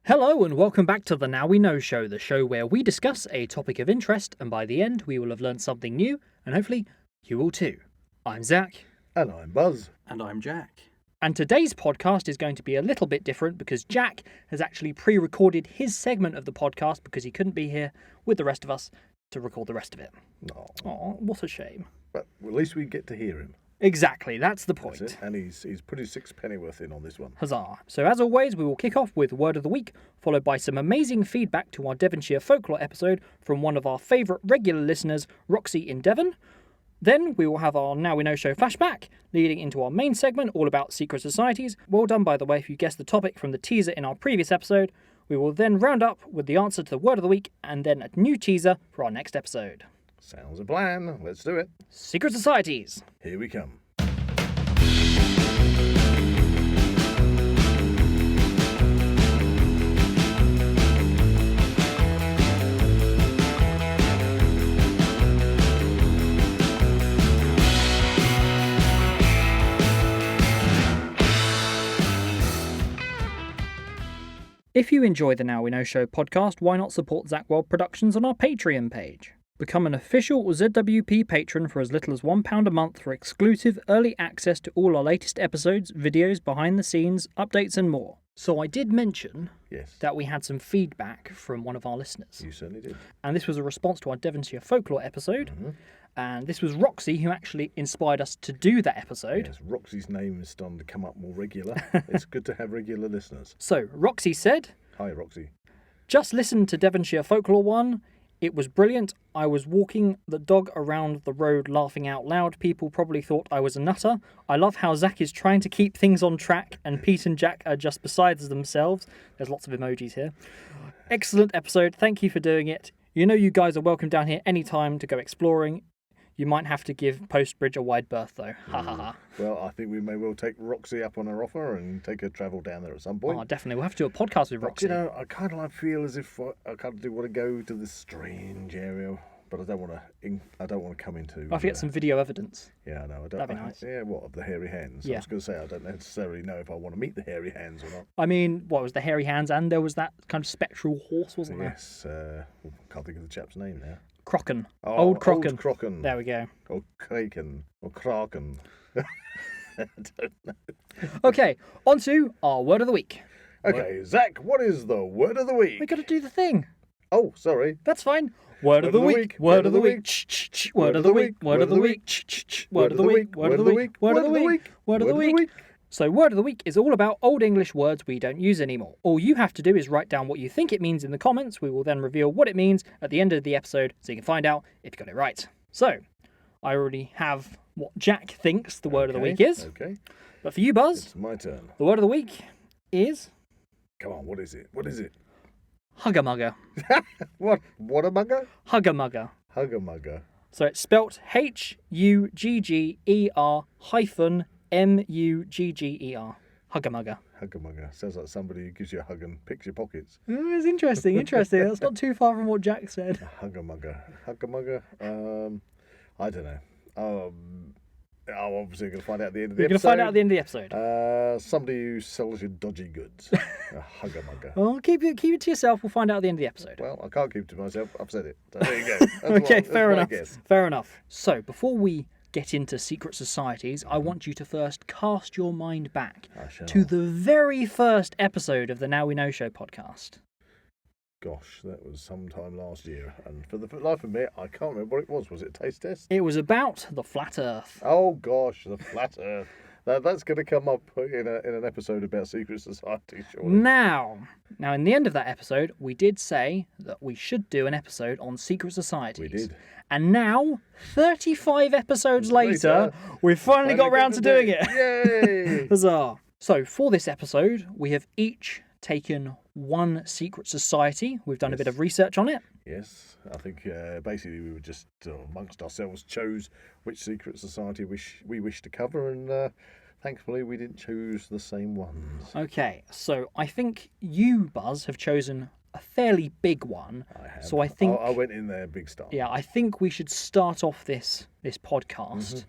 Hello and welcome back to the Now We Know show, the show where we discuss a topic of interest and by the end we will have learned something new and hopefully you will too. I'm Zach. And I'm Buzz. And I'm Jack. And today's podcast is going to be a little bit different because Jack has actually pre-recorded his segment of the podcast because he couldn't be here with the rest of us to record the rest of it. Oh, what a shame. But at least we get to hear him. Exactly, that's the point. That's it. And he's put his sixpennyworth in on this one. Huzzah. So as always, we will kick off with Word of the Week, followed by some amazing feedback to our Devonshire folklore episode from one of our favourite regular listeners, Roxy in Devon. Then we will have our Now We Know show flashback, leading into our main segment all about secret societies. Well done, by the way, if you guessed the topic from the teaser in our previous episode. We will then round up with the answer to the Word of the Week and then a new teaser for our next episode. Sounds a plan. Let's do it. Secret societies. Here we come. If you enjoy the Now We Know show podcast, why not support Zak Wylde Productions on our Patreon page? Become an official ZWP patron for as little as £1 a month for exclusive early access to all our latest episodes, videos, behind the scenes, updates and more. So I did mention that we had some feedback from one of our listeners. You certainly did. And this was a response to our Devonshire folklore episode. Mm-hmm. And this was Roxy who actually inspired us to do that episode. Yes, Roxy's name is starting to come up more regular. It's good to have regular listeners. So Roxy said, "Hi Roxy. Just listen to Devonshire Folklore 1. It was brilliant. I was walking the dog around the road laughing out loud. People probably thought I was a nutter. I love how Zach is trying to keep things on track and Pete and Jack are just beside themselves." There's lots of emojis here. Excellent episode. Thank you for doing it. You know you guys are welcome down here anytime to go exploring. You might have to give Postbridge a wide berth though. Ha ha ha. Well, I think we may well take Roxy up on her offer and take her travel down there at some point. Oh, definitely. We'll have to do a podcast with Roxy. You know, I kind of feel as if I kind of do want to go to this strange area, but I don't want to come into. I have to get some video evidence. Yeah, I know. That'd be nice. Yeah, what of the hairy hands? Yeah. I was going to say I don't necessarily know if I want to meet the hairy hands or not. I mean, what was the hairy hands, and there was that kind of spectral horse, wasn't there? Yes. Can't think of the chap's name now. Crocken. Oh, Old Crocken. Old Crocken. There we go. Or Kraken. Or Kraken. I don't know. Okay, on to our Word of the Week. Okay, Zach, what is the Word of the Week? We got to do the thing. Oh, sorry. That's fine. Word of the week. Word of the week. Word of the week. Word of the week. Word of the week. Word of the week. Word of the week. Word of the week. So Word of the Week is all about Old English words we don't use anymore. All you have to do is write down what you think it means in the comments. We will then reveal what it means at the end of the episode so you can find out if you got it right. So, I already have what Jack thinks the Word of the Week is. Okay. But for you, Buzz, It's my turn. the Word of the Week is... Come on, what is it? What is it? Hugger-mugger. What? What-a-mugger? Hugger-mugger. Hugger-mugger. So it's spelt Hugger-mugger. Hugger-mugger. Hugger-mugger. Sounds like somebody who gives you a hug and picks your pockets. It's interesting. That's not too far from what Jack said. Hugger-mugger. Hugger-mugger? I don't know. I'm obviously going to find out at the end of the episode. You're going to find out at the end of the episode. Somebody who sells you dodgy goods. A hugger-mugger. Well, keep it to yourself. We'll find out at the end of the episode. Well, I can't keep it to myself. I've said it. So there you go. Okay, fair enough. Fair enough. So, before we get into secret societies, I want you to first cast your mind back to the very first episode of the Now We Know Show podcast. Gosh, that was sometime last year, and for the life of me, I can't remember what it was. Was it a taste test? It was about the flat Earth. Oh gosh, the flat Earth. That's going to come up in an episode about secret society, surely. Now, in the end of that episode, we did say that we should do an episode on secret societies. We did. And now, 35 episodes later, we've finally got round to doing it. Yay! Huzzah. So, for this episode, we have each taken one secret society. We've done a bit of research on it. Yes, I think basically we were just amongst ourselves chose which secret society we wish to cover, and thankfully we didn't choose the same ones. Okay, so I think you, Buzz, have chosen a fairly big one. I have. So I think I went in there big style. Yeah, I think we should start off this podcast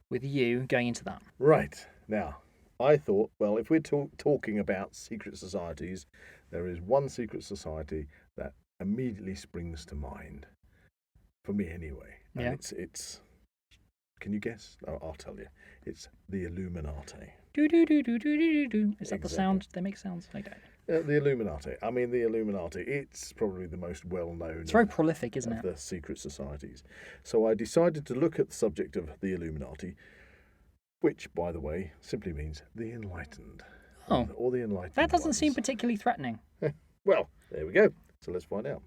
with you going into that. Right. Now, I thought, well, if we're talking about secret societies, there is one secret society that immediately springs to mind. For me, anyway. And Yeah. it's. Can you guess? Oh, I'll tell you. It's the Illuminati. Do do do do do do do. Is that the Exactly. sound they make sounds? I don't. The Illuminati. I mean, the Illuminati. It's probably the most well-known. It's very prolific, isn't of it? the secret societies. So I decided to look at the subject of the Illuminati, which, by the way, simply means the enlightened. Oh. Or the enlightened. That doesn't ones. seem particularly threatening. Well, there we go. So let's find out.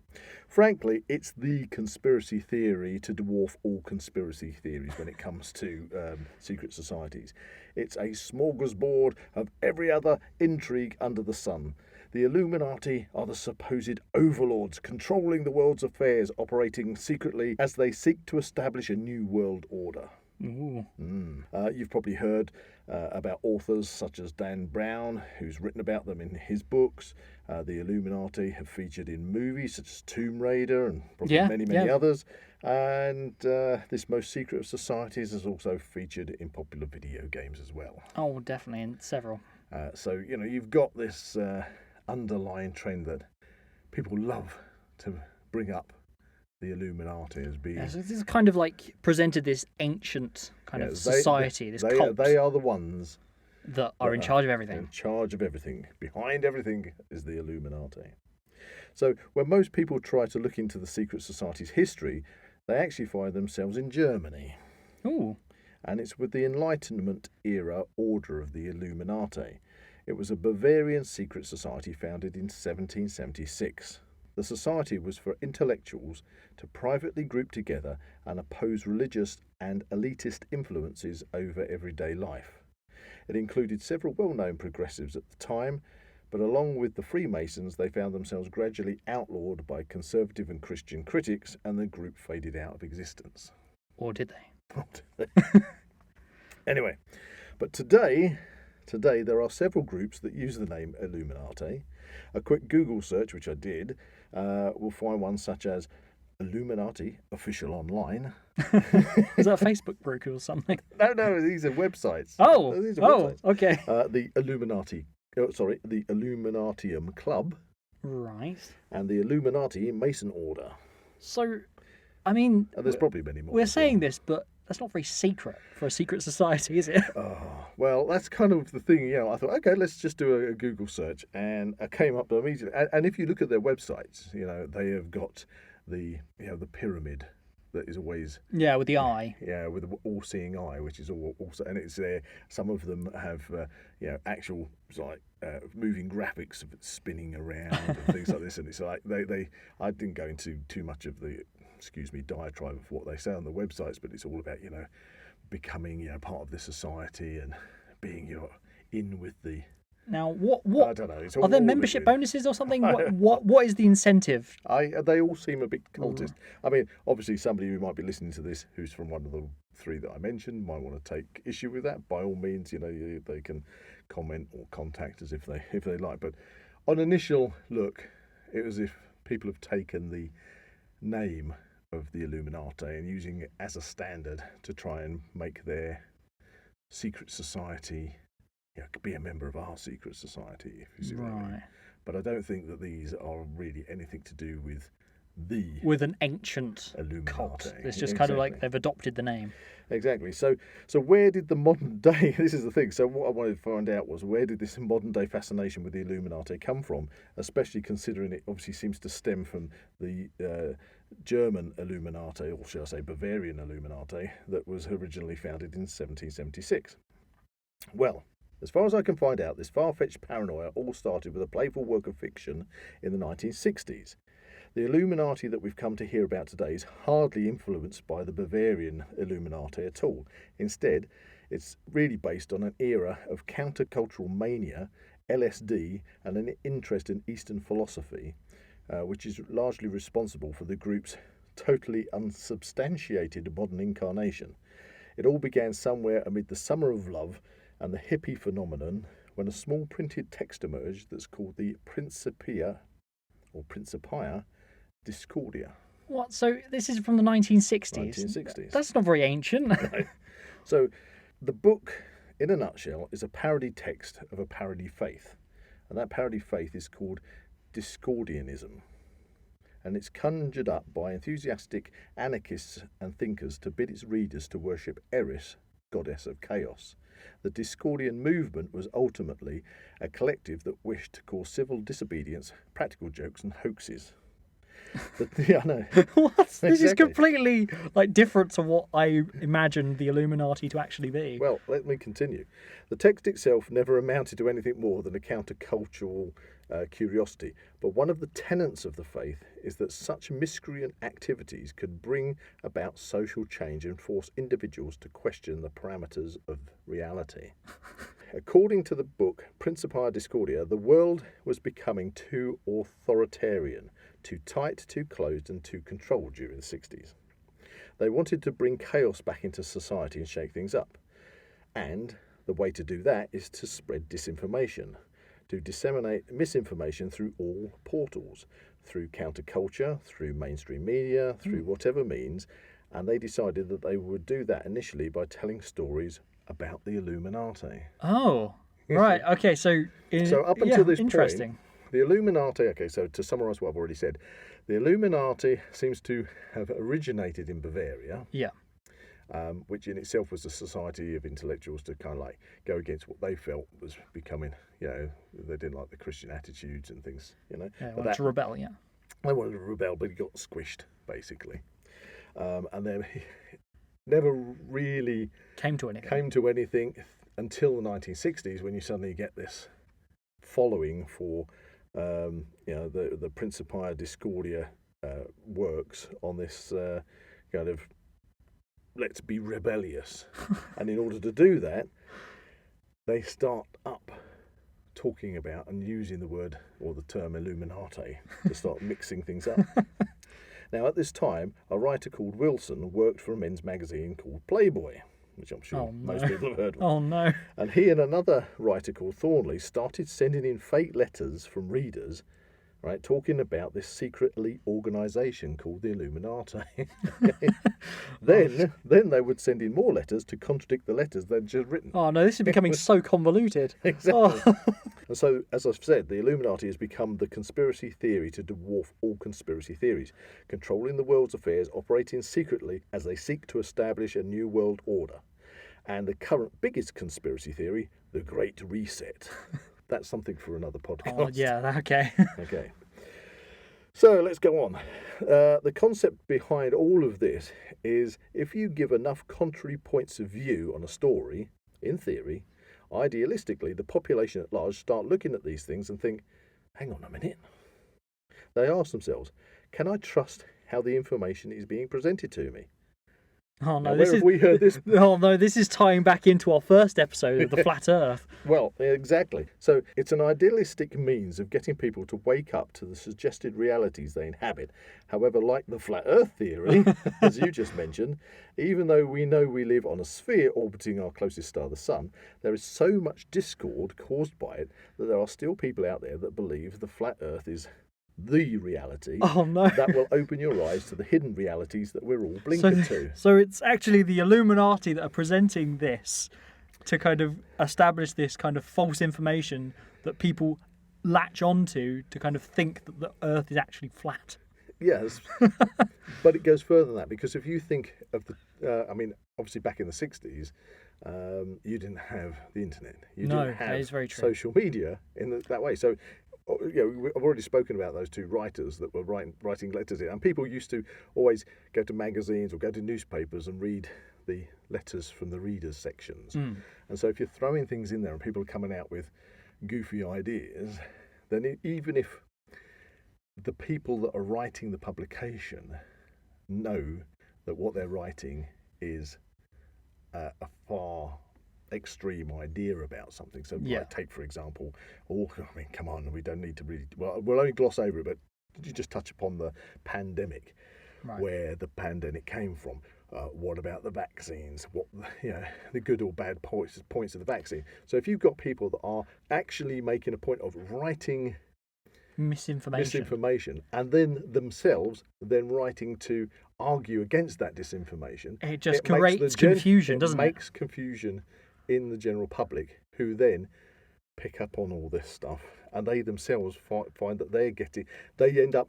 Frankly, it's the conspiracy theory to dwarf all conspiracy theories when it comes to secret societies. It's a smorgasbord of every other intrigue under the sun. The Illuminati are the supposed overlords controlling the world's affairs, operating secretly as they seek to establish a new world order. Ooh. You've probably heard about authors such as Dan Brown, who's written about them in his books. The Illuminati have featured in movies such as Tomb Raider and probably many others. And this most secret of societies is also featured in popular video games as well. Oh, definitely, in several. So, you've got this underlying trend that people love to bring up the Illuminati as being... Yeah, so this is kind of like presented this ancient kind of society, this cult. They are the ones that are in charge of everything. In charge of everything. Behind everything is the Illuminati. So when most people try to look into the secret society's history, they actually find themselves in Germany. Ooh. And it's with the Enlightenment era order of the Illuminati. It was a Bavarian secret society founded in 1776. The society was for intellectuals to privately group together and oppose religious and elitist influences over everyday life. It included several well-known progressives at the time, but along with the Freemasons, they found themselves gradually outlawed by conservative and Christian critics, and the group faded out of existence. Or did they? Anyway, but today there are several groups that use the name Illuminati. A quick Google search, which I did, will find one such as Illuminati Official Online. Is that a Facebook group or something? No, these are websites. Oh, These are websites. Okay. The the Illuminatium Club. Right. And the Illuminati Mason Order. So, I mean... And there's probably many more. We're saying this, but that's not very secret for a secret society, is it? Well, that's kind of the thing, I thought, okay, let's just do a Google search, and I came up immediately. And if you look at their websites, they have got the pyramid that is always... Yeah, with the eye. Yeah, with the all-seeing eye, which is also... And it's there, some of them have, actual, moving graphics of it spinning around and things like this, and it's like, I didn't go into too much of the... diatribe of what they say on the websites, but it's all about, becoming, part of the society and being, in with the... Now, what I don't know. It's are there membership bonuses or something? What is the incentive? They all seem a bit cultist. I mean, obviously, somebody who might be listening to this who's from one of the three that I mentioned might want to take issue with that. By all means, they can comment or contact us if they like. But on initial look, it was as if people have taken the name of the Illuminati and using it as a standard to try and make their secret society, be a member of our secret society, if you see what I mean. But I don't think that these are really anything to do with an ancient Illuminati. Cult. It's just kind of like they've adopted the name. Exactly. So where did the modern day... This is the thing. So what I wanted to find out was, where did this modern day fascination with the Illuminati come from? Especially considering it obviously seems to stem from the German Illuminati, or shall I say Bavarian Illuminati, that was originally founded in 1776. Well, as far as I can find out, this far-fetched paranoia all started with a playful work of fiction in the 1960s. The Illuminati that we've come to hear about today is hardly influenced by the Bavarian Illuminati at all. Instead, it's really based on an era of countercultural mania, LSD, and an interest in Eastern philosophy, which is largely responsible for the group's totally unsubstantiated modern incarnation. It all began somewhere amid the summer of love and the hippie phenomenon, when a small printed text emerged that's called the Principia Discordia. What? So this is from the 1960s? 1960s. That's not very ancient. Right. So the book, in a nutshell, is a parody text of a parody faith. And that parody faith is called Discordianism, and it's conjured up by enthusiastic anarchists and thinkers to bid its readers to worship Eris, goddess of chaos. The Discordian movement was ultimately a collective that wished to cause civil disobedience, practical jokes, and hoaxes. Yeah, I know. What? This is Exactly. completely different to what I imagined the Illuminati to actually be. Well, let me continue. The text itself never amounted to anything more than a countercultural curiosity, but one of the tenets of the faith is that such miscreant activities could bring about social change and force individuals to question the parameters of reality. According to the book Principia Discordia, the world was becoming too authoritarian, too tight, too closed, and too controlled during the 60s. They wanted to bring chaos back into society and shake things up. And the way to do that is to spread disinformation, to disseminate misinformation through all portals, through counterculture, through mainstream media, through whatever means. And they decided that they would do that initially by telling stories about the Illuminati. Oh, right. Okay, so Up until this interesting. point, the Illuminati, okay, so to summarise what I've already said, the Illuminati seems to have originated in Bavaria, Yeah. which in itself was a society of intellectuals to kind of go against what they felt was becoming, they didn't like the Christian attitudes and things, Yeah, But wanted to rebel, yeah. they wanted to rebel, but it got squished, basically. And then never really Came to anything. came to anything until the 1960s, when you suddenly get this following for the Principia Discordia works on this kind of let's be rebellious. And in order to do that, they start up talking about and using the word or the term Illuminati to start mixing things up. Now, at this time, a writer called Wilson worked for a men's magazine called Playboy, which I'm sure most people have heard of. Oh, no. And he and another writer called Thornley started sending in fake letters from readers, right, talking about this secret elite organisation called the Illuminati. Then they would send in more letters to contradict the letters they'd just written. Oh, no, this is becoming so convoluted. Exactly. Oh. And so, as I've said, the Illuminati has become the conspiracy theory to dwarf all conspiracy theories, controlling the world's affairs, operating secretly as they seek to establish a new world order. And the current biggest conspiracy theory, the Great Reset. That's something for another podcast. Oh, yeah, okay. Okay. So let's go on. The concept behind all of this is if you give enough contrary points of view on a story, in theory, idealistically, the population at large start looking at these things and think, hang on a minute. They ask themselves, can I trust how the information is being presented to me? Oh, no, Now, this where is... have we heard this? Oh, no, this is tying back into our first episode of the Flat Earth. Well, exactly. So it's an idealistic means of getting people to wake up to the suggested realities they inhabit. However, like the flat earth theory, as you just mentioned, even though we know we live on a sphere orbiting our closest star, the sun, there is so much discord caused by it that there are still people out there that believe the flat earth is the reality. Oh, no. That will open your eyes to the hidden realities that we're all blinkered to. So it's actually the Illuminati that are presenting this to kind of establish this kind of false information that people latch onto to kind of think that the Earth is actually flat. Yes, but it goes further than that, because if you think of obviously back in the 60s, you didn't have the internet. You didn't have that is very true. social media in that way. So, I've already spoken about those two writers that were writing letters in, and people used to always go to magazines or go to newspapers and read the letters from the readers' sections. And so if you're throwing things in there and people are coming out with goofy ideas, then even if the people that are writing the publication know that what they're writing is a far extreme idea about something. So take, for example, come on, we don't need to really... Well, we'll only gloss over it, but did you just touch upon the pandemic, where the pandemic came from? What about the vaccines? What the good or bad points of the vaccine? So if you've got people that are actually making a point of writing misinformation and then themselves writing to argue against that disinformation, it just creates confusion, doesn't it? It makes confusion in the general public, who then pick up on all this stuff and they themselves find that they end up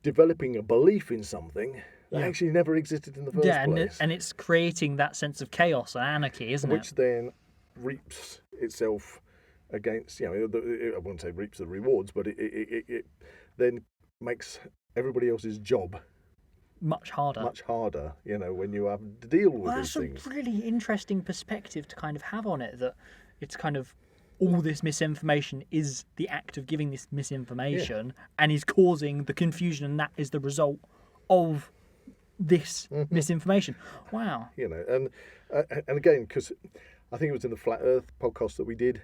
developing a belief in something that actually never existed in the first place. And it's creating that sense of chaos and anarchy, isn't it? Which then reaps itself against, I wouldn't say reaps the rewards, but it then makes everybody else's job much harder, when you have to deal with these things. That's a really interesting perspective to kind of have on it, that it's kind of all this misinformation is the act of giving this misinformation and is causing the confusion, and that is the result of this misinformation. Wow. And again, because I think it was in the Flat Earth podcast that we did,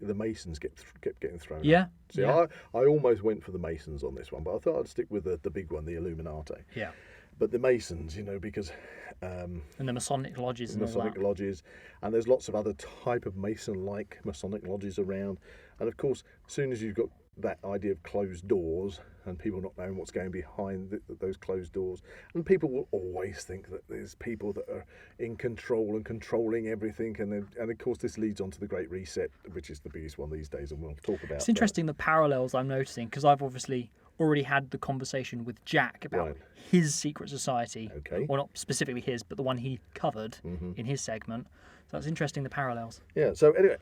the Masons kept getting thrown out. See, I almost went for the Masons on this one, but I thought I'd stick with the big one, the Illuminati. Yeah. But the Masons, because... and the Masonic lodges and Masonic lodges, and there's lots of other type of Mason-like Masonic lodges around. And of course, as soon as you've got that idea of closed doors and people not knowing what's going behind those closed doors, and people will always think that there's people that are in control and controlling everything, and of course this leads on to the Great Reset, which is the biggest one these days, and we'll talk about It's interesting the parallels I'm noticing, because I've obviously already had the conversation with Jack about his secret society. Okay. Well, not specifically his, but the one he covered in his segment. So it's interesting, the parallels. Yeah, so anyway,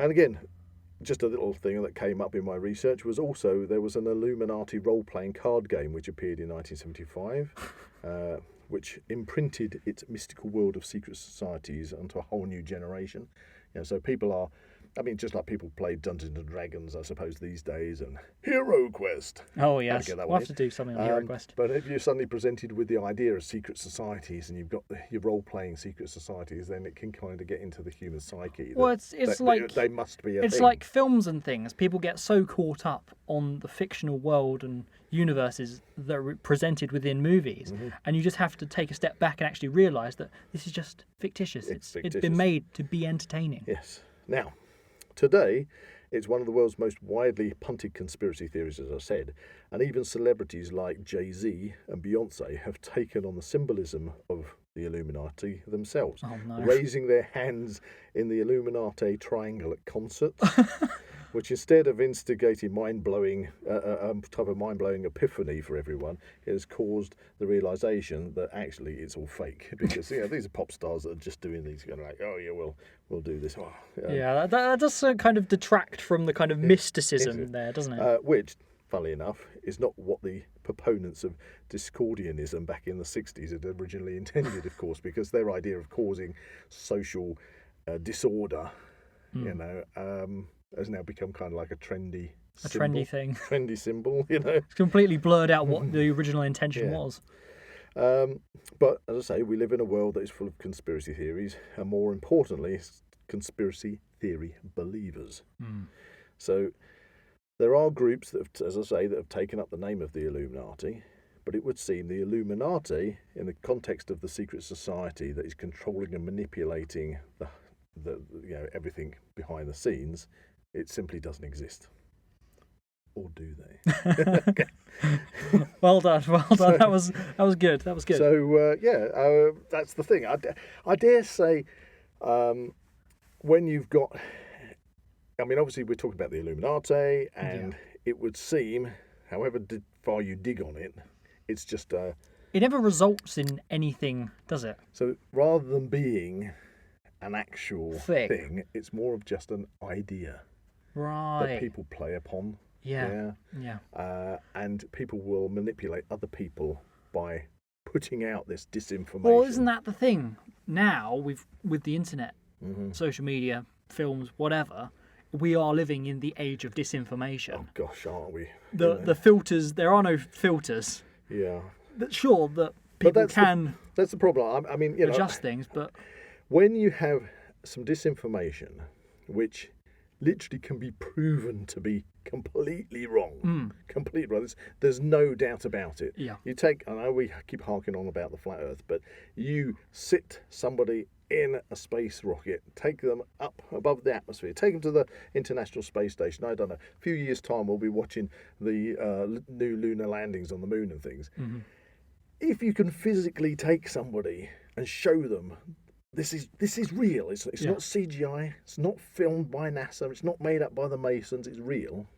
and again, just a little thing that came up in my research was also there was an Illuminati role-playing card game which appeared in 1975, which imprinted its mystical world of secret societies onto a whole new generation. So people are, just like people play Dungeons and Dragons, I suppose, these days, and Hero Quest. Oh, yes. We'll have to do something on Hero Quest. But if you're suddenly presented with the idea of secret societies and you've got your role-playing secret societies, then it can kind of get into the human psyche. Well, it's like... They must be a It's thing. like films and things. People get so caught up on the fictional world and universes that are presented within movies, and you just have to take a step back and actually realise that this is just fictitious. It's been made to be entertaining. Yes. Now, today, it's one of the world's most widely punted conspiracy theories, as I said, and even celebrities like Jay-Z and Beyonce have taken on the symbolism of the Illuminati themselves, raising their hands in the Illuminati triangle at concerts, which instead of instigating mind-blowing type of mind-blowing epiphany for everyone, it has caused the realisation that actually it's all fake, because these are pop stars that are just doing these, going like, oh yeah, we'll do this. That does kind of detract from the kind of mysticism there, doesn't it? Which, funnily enough, is not what the proponents of Discordianism back in the 60s had originally intended, of course, because their idea of causing social disorder, has now become kind of like a trendy thing. Trendy symbol, It's completely blurred out what the original intention was. But, as I say, we live in a world that is full of conspiracy theories, and more importantly, conspiracy theory believers. So, there are groups that have taken up the name of the Illuminati, but it would seem the Illuminati, in the context of the secret society that is controlling and manipulating the everything behind the scenes, it simply doesn't exist. Or do they? Well done. That was good. So that's the thing. I dare say, when you've got, obviously we're talking about the Illuminati, and it would seem, however far you dig on it, it's just it never results in anything, does it? So rather than being an actual thing, it's more of just an idea that people play upon. And people will manipulate other people by putting out this disinformation. Well, isn't that the thing? Now, with the internet, social media, films, whatever, we are living in the age of disinformation. Oh gosh, aren't we? The filters, there are no filters. Yeah. Sure, that people can... That's the problem. adjust things, but... When you have some disinformation, which literally can be proven to be completely wrong, there's no doubt about it. Yeah. You take, I know we keep harking on about the flat Earth, but you sit somebody in a space rocket, take them up above the atmosphere, take them to the International Space Station. I don't know, a few years' time we'll be watching the new lunar landings on the moon and things. If you can physically take somebody and show them this is real, it's not CGI, it's not filmed by NASA, it's not made up by the Masons, it's real,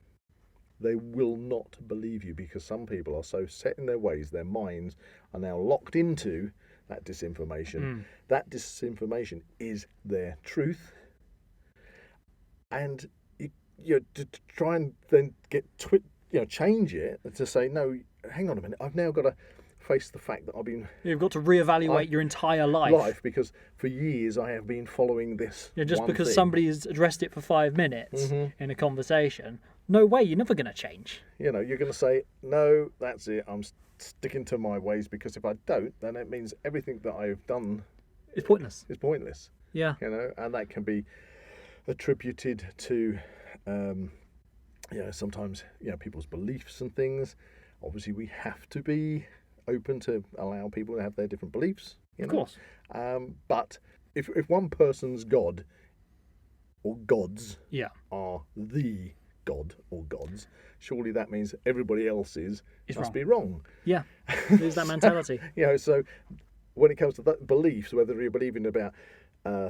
they will not believe you, because some people are so set in their ways, their minds are now locked into that disinformation. That disinformation is their truth. And you to try and then change it, to say, no, hang on a minute, I've now got to face the fact that You've got to reevaluate your entire life. Because for years I have been following this. Just because thing. somebody has addressed it for 5 minutes in a conversation, no way, you're never going to change. You're going to say, no, that's it, I'm sticking to my ways, because if I don't, then it means everything that I've done is pointless. Yeah. And that can be attributed to sometimes people's beliefs and things. Obviously we have to be open to allow people to have their different beliefs, of course. But if one person's god or gods are the god or gods, surely that means everybody else's must be wrong. Yeah, there's that mentality. So when it comes to that beliefs, whether you're believing about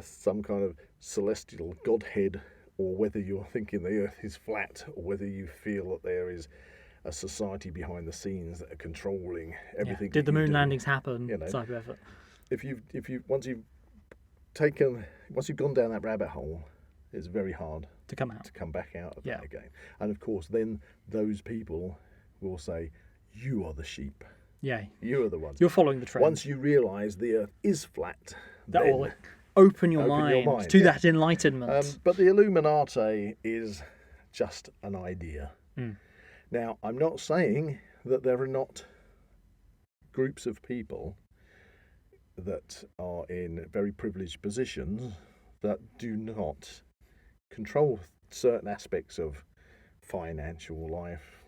some kind of celestial godhead, or whether you're thinking the earth is flat, or whether you feel that there is a society behind the scenes that are controlling everything. Did the moon landings happen? Type of effort. Once you've gone down that rabbit hole, it's very hard to come out, to come back out of that again. And of course, then those people will say, "You are the sheep. Yeah, you are the ones. You're following the trend." Once you realise the earth is flat, that will open your mind to that enlightenment. But the Illuminati is just an idea. Now, I'm not saying that there are not groups of people that are in very privileged positions that do not control certain aspects of financial life,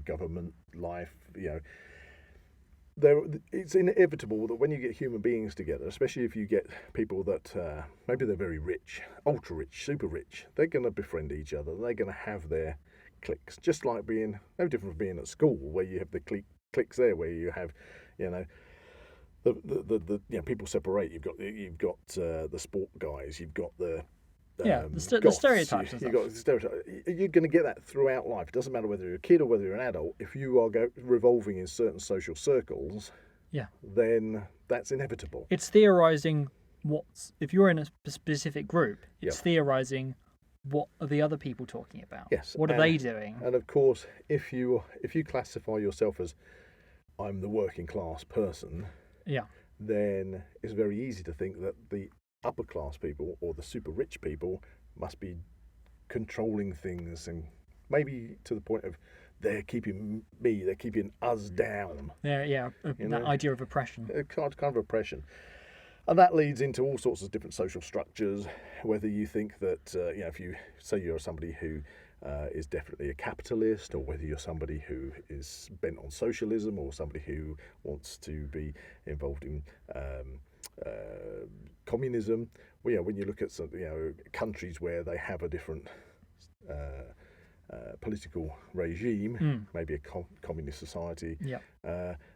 government life. It's inevitable that when you get human beings together, especially if you get people that maybe they're very rich, ultra rich, super rich, they're going to befriend each other. They're going to have their cliques, just like being no different from being at school, where you have the cliques there, where you have, the people separate. You've got the sport guys. You've got the the stereotypes. You've got the stereotypes. You're going to get that throughout life. It doesn't matter whether you're a kid or whether you're an adult. If you are revolving in certain social circles, then that's inevitable. It's theorizing if you're in a specific group. It's theorizing what are the other people talking about. Yes. What are they doing? And of course, if you classify yourself as I'm the working class person, then it's very easy to think that the upper class people or the super rich people must be controlling things, and maybe to the point of they're keeping us down. That idea of oppression. Kind of oppression. And that leads into all sorts of different social structures, whether you think that, if you say you're somebody who is definitely a capitalist, or whether you're somebody who is bent on socialism, or somebody who wants to be involved in communism. When you look at some, countries where they have a different political regime, maybe a communist society,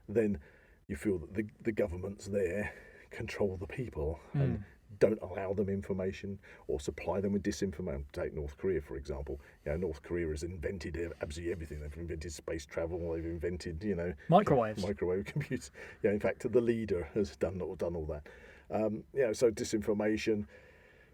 then you feel that the governments there control the people and don't allow them information or supply them with disinformation. Take North Korea, for example. North Korea has invented absolutely everything. They've invented space travel. They've invented, microwave computers. In fact, the leader has done all that. So disinformation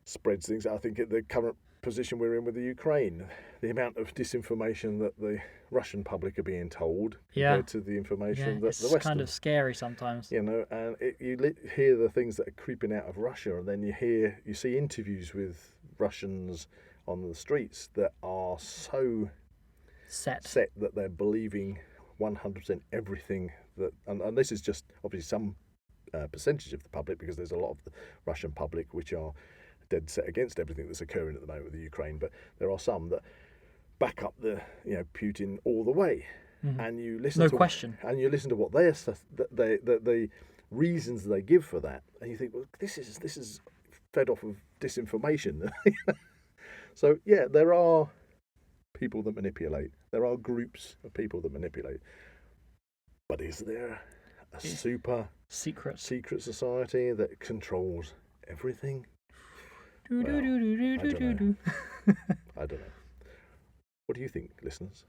spreads things. I think at the current position we're in with the Ukraine, the amount of disinformation that the Russian public are being told compared to the information that the Western. It's kind of scary sometimes. And you hear the things that are creeping out of Russia, and then you see interviews with Russians on the streets that are so set that they're believing 100% everything that, and this is just obviously some percentage of the public, because there's a lot of the Russian public which are dead set against everything that's occurring at the moment with the Ukraine, but there are some that back up the Putin all the way, and you listen and you listen to what the reasons they give for that, and you think, well, this is fed off of disinformation. So there are people that manipulate. There are groups of people that manipulate, but is there a super secret society that controls everything? Well, I don't know. What do you think, listeners?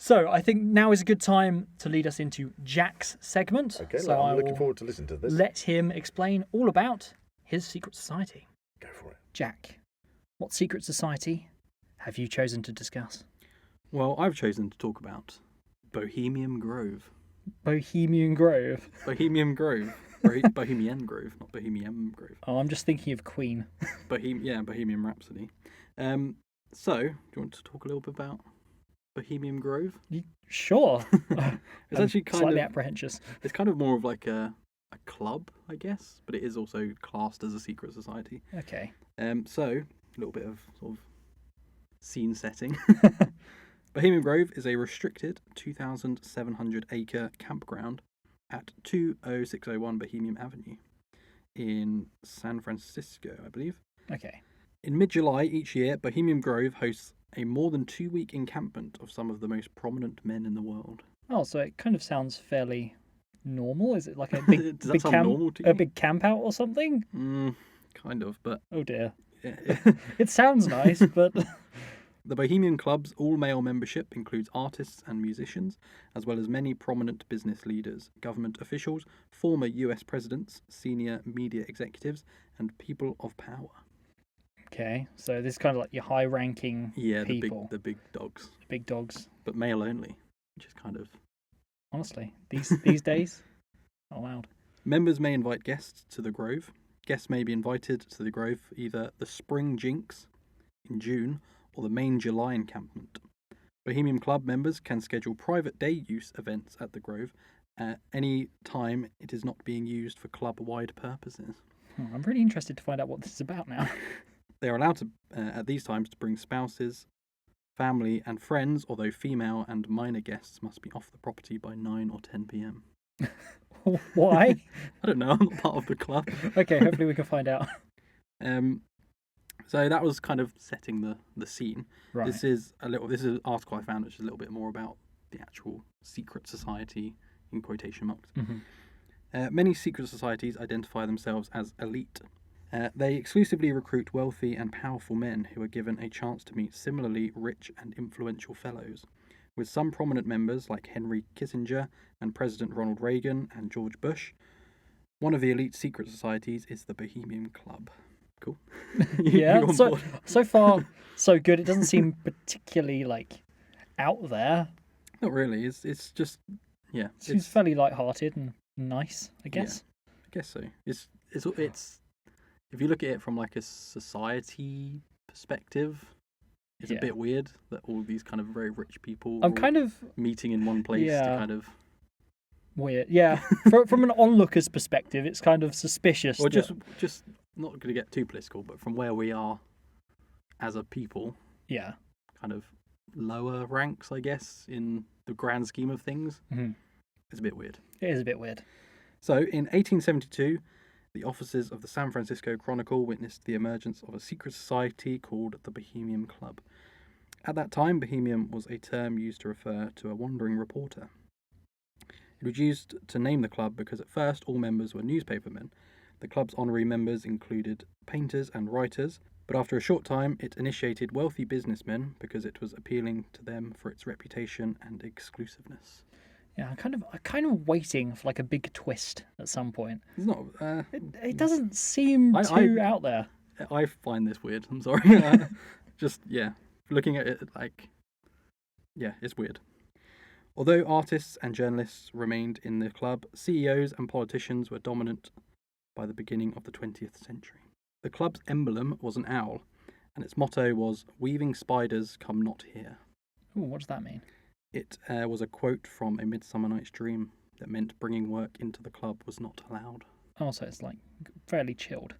So I think now is a good time to lead us into Jack's segment. Okay, so I'm I looking will forward to listening to this. let him explain all about his secret society. Go for it. Jack, what secret society have you chosen to discuss? Well, I've chosen to talk about Bohemian Grove. Bohemian Grove. Bohemian Grove. Bohemian Grove, not Bohemian Grove. Oh, I'm just thinking of Queen. Bohemian Rhapsody. So, do you want to talk a little bit about Bohemian Grove? Sure. It's actually kind slightly of apprehensive. It's kind of more of like a club, I guess, but it is also classed as a secret society. Okay. So a little bit of sort of scene setting. Bohemian Grove is a restricted 2,700-acre campground at 20601 Bohemian Avenue in San Francisco, I believe. Okay. In mid-July each year, Bohemian Grove hosts a more than 2-week encampment of some of the most prominent men in the world. Oh, so it kind of sounds fairly normal. Is it like a big, Does that big sound camp, normal to you? a big camp out or something? Kind of, but Oh dear. yeah. It sounds nice, but The Bohemian Club's all-male membership includes artists and musicians, as well as many prominent business leaders, government officials, former US presidents, senior media executives, and people of power. okay. So this is kind of like your high-ranking Yeah, people, the big dogs, the big dogs. but male only, which is kind of... Honestly, these days, not allowed. Members may invite guests to the Grove. Guests may be invited to the Grove for either the Spring Jinx in June or the main July encampment. Bohemian Club members can schedule private day use events at the Grove at any time it is not being used for club-wide purposes. I'm really interested to find out what this is about now. They are allowed to, at these times, to bring spouses, family and friends, although female and minor guests must be off the property by 9 or 10 p.m. Why? I don't know, I'm not part of the club. Okay, hopefully we can find out. So that was kind of setting the scene. Right. This is an article I found which is a little bit more about the actual secret society in quotation marks. Mm-hmm. Many secret societies identify themselves as elite. They exclusively recruit wealthy and powerful men who are given a chance to meet similarly rich and influential fellows, with some prominent members like Henry Kissinger and President Ronald Reagan and George Bush. One of the elite secret societies is the Bohemian Club. Cool. Yeah, You on so board? so far so good. It doesn't seem particularly like out there. Not really. It's just It seems fairly light-hearted and nice, I guess. I guess so. It's if you look at it from like a society perspective, it's Yeah. a bit weird that all these kind of very rich people I'm are kind of meeting in one place Yeah. to kind of weird. Yeah, from an onlooker's perspective, it's kind of suspicious. or that- just not going to get too political, but from where we are as a people, yeah. kind of lower ranks, I guess, in the grand scheme of things, Mhm. it's a bit weird. It is a bit weird. So, in 1872, the officers of the San Francisco Chronicle witnessed the emergence of a secret society called the Bohemian Club. At that time, Bohemian was a term used to refer to a wandering reporter. It was used to name the club because at first all members were newspapermen. The club's honorary members included painters and writers, but after a short time it initiated wealthy businessmen because it was appealing to them for its reputation and exclusiveness. Yeah, I'm kind of waiting for like a big twist at some point. It's not... It doesn't seem too out there. I find this weird. I'm sorry. Looking at it it's weird. Although artists and journalists remained in the club, CEOs and politicians were dominant by the beginning of the 20th century. The club's emblem was an owl, and its motto was, "Weaving spiders come not here." Ooh, what does that mean? It was a quote from A Midsummer Night's Dream that meant bringing work into the club was not allowed. Oh, so it's like fairly chilled.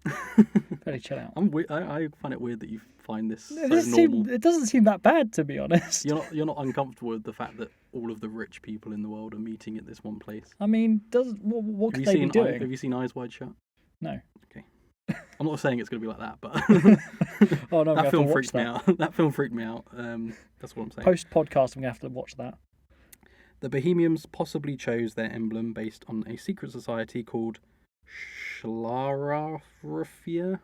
Fairly chill out. I find it weird that you find this so It normal. doesn't seem that bad, to be honest. You're not uncomfortable with the fact that all of the rich people in the world are meeting at this one place. I mean, what could Have they be doing? Have you seen Eyes Wide Shut? No. Okay. I'm not saying it's going to be like that, but Oh no, that film watch freaked me out. That film freaked me out. That's what I'm saying. Post podcast, I'm gonna have to watch that. The Bohemians possibly chose their emblem based on a secret society called Schlaraffia.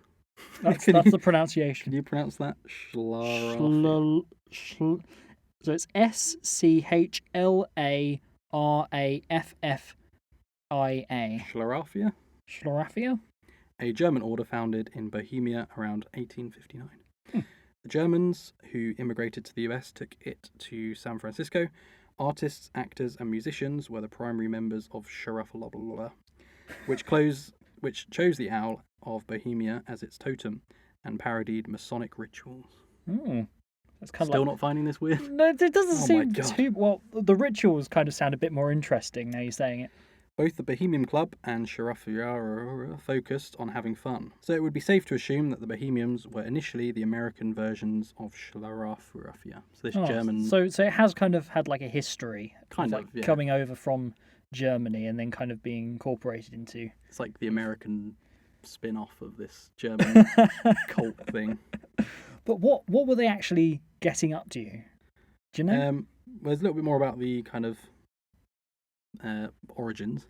That's Can the pronunciation. you pronounce that? Schlaraffia. So it's Schlaraffia. Schlaraffia, Schlaraffia? a German order founded in Bohemia around 1859. The Germans who immigrated to the US took it to San Francisco. Artists, actors, and musicians were the primary members of Schlaraffia, which chose the owl of Bohemia as its totem and parodied Masonic rituals. That's kind Still of not finding this weird? No, it doesn't Oh seem my God. too... Well, the rituals kind of sound a bit more interesting now you're saying it. Both the Bohemian Club and Schlaraffia focused on having fun, so it would be safe to assume that the Bohemians were initially the American versions of Schlaraffia. So this German... So it has kind of had like a history. Kind like of, yeah. coming over from Germany and then kind of being incorporated into... It's like the American spin-off of this German cult thing. But what were they actually getting up to? Do you know? Well, there's a little bit more about the kind of origins.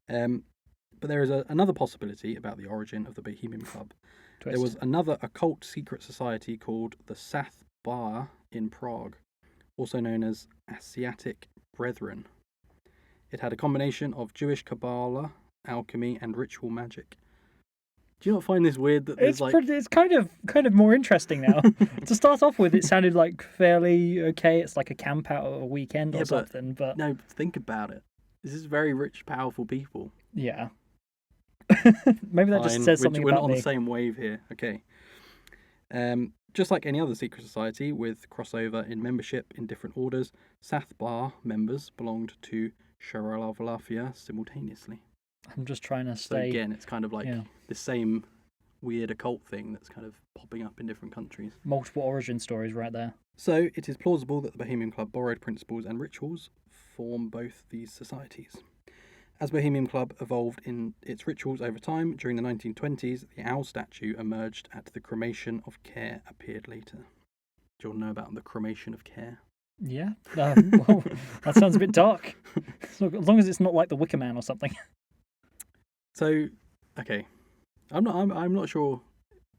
But there is another possibility about the origin of the Bohemian Club. Twist. There was another occult secret society called the Sath Bar in Prague, also known as Asiatic Brethren. It had a combination of Jewish Kabbalah, alchemy, and ritual magic. Do you not find this weird that there's It's kind of more interesting now. To start off with, it sounded like fairly okay. It's like a camp out of a weekend or something. But no, think about it. This is very rich, powerful people. yeah, maybe that just says something we're about not on me. the same wave here. Okay. Just like any other secret society with crossover in membership in different orders, Sath Bar members belonged to Schlaraffia simultaneously. I'm just trying to So stay. again, it's kind of like the same weird occult thing that's kind of popping up in different countries. Multiple origin stories right there. So it is plausible that the Bohemian Club borrowed principles and rituals from both these societies. As Bohemian Club evolved in its rituals over time, during the 1920s, the owl statue emerged at the cremation of care appeared later. Do you want to know about the cremation of care? Yeah, well, that sounds a bit dark. So, as long as it's not like the Wicker Man or something. So, okay, I'm not sure.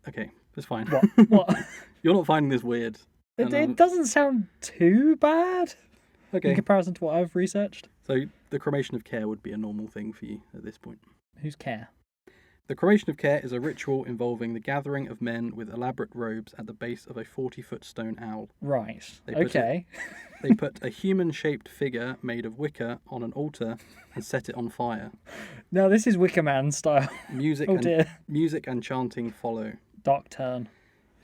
Okay, it's fine. What? You're not finding this weird. It doesn't sound too bad Okay. in comparison to what I've researched. So the cremation of care would be a normal thing for you at this point. Who's care? The cremation of care is a ritual involving the gathering of men with elaborate robes at the base of a 40-foot stone owl. Right. They put Okay. They put a human-shaped figure made of wicker on an altar and set it on fire. Now this is Wicker Man style. Music Oh dear. music and chanting follow. Dark turn.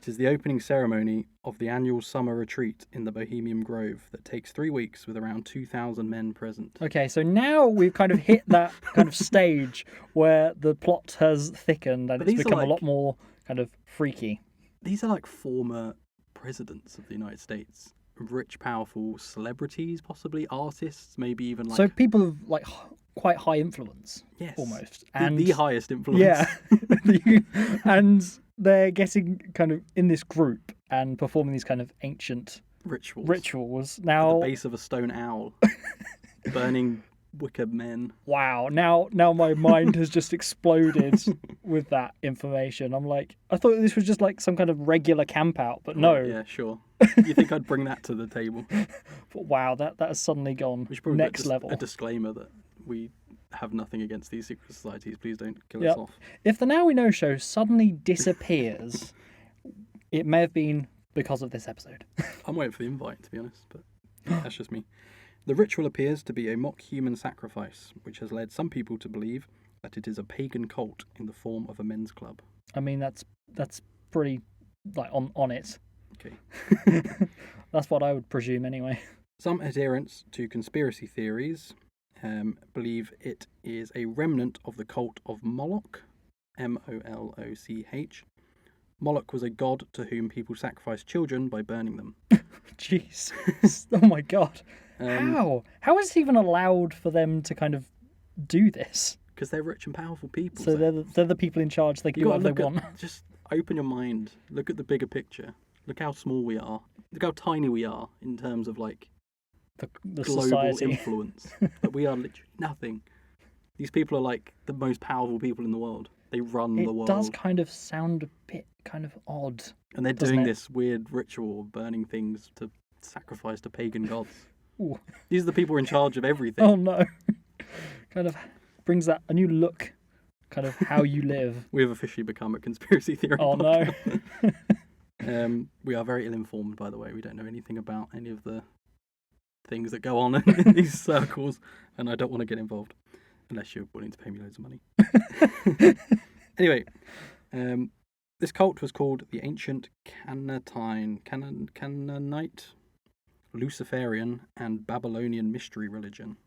It is the opening ceremony of the annual summer retreat in the Bohemian Grove that takes 3 weeks with around 2,000 men present. Okay, so now we've kind of hit that kind of stage where the plot has thickened and But it's these are become a like- lot more kind of freaky. These are like former presidents of the United States. Rich, powerful celebrities, possibly artists, maybe even like... So people of like quite high influence, yes, almost. the highest influence. Yeah. And they're getting kind of in this group and performing these kind of ancient rituals. At Now, the base of a stone owl. Burning wicker men. wow, now my mind has just exploded with that information. I'm like, I thought this was just like some kind of regular camp out, but no. Right, yeah, sure. You think I'd bring that to the table? But wow, that has suddenly gone We should probably next put level. a disclaimer that we have nothing against these secret societies. Please don't kill Yep. us off. If the Now We Know show suddenly disappears, it may have been because of this episode. I'm waiting for the invite, to be honest, but that's just me. The ritual appears to be a mock human sacrifice, which has led some people to believe that it is a pagan cult in the form of a men's club. I mean, that's pretty like on it. Okay. That's what I would presume anyway. Some adherents to conspiracy theories believe it is a remnant of the cult of Moloch, Moloch. Moloch was a god to whom people sacrificed children by burning them. Jeez. Oh my god. Um, How is it even allowed for them to kind of do this? Because they're rich and powerful people. So Zach. they're the people in charge. They can You do gotta whatever they look want. at, just open your mind. Look at the bigger picture. Look how small we are. Look how tiny we are in terms of like The global society. influence. But we are literally nothing. These people are like the most powerful people in the world. They run the It world. does kind of sound a bit kind of odd. And they're doesn't doing it? this weird ritual of burning things to sacrificed to pagan gods. Ooh. These are the people in charge of everything. Oh no. Kind of brings that a new look, kind of how you live. We have officially become a conspiracy theory Oh podcast. no. We are very ill-informed, by the way. We don't know anything about any of the things that go on in these circles, and I don't want to get involved unless you're willing to pay me loads of money. Anyway, this cult was called the Ancient Canaanite, Luciferian, and Babylonian Mystery Religion.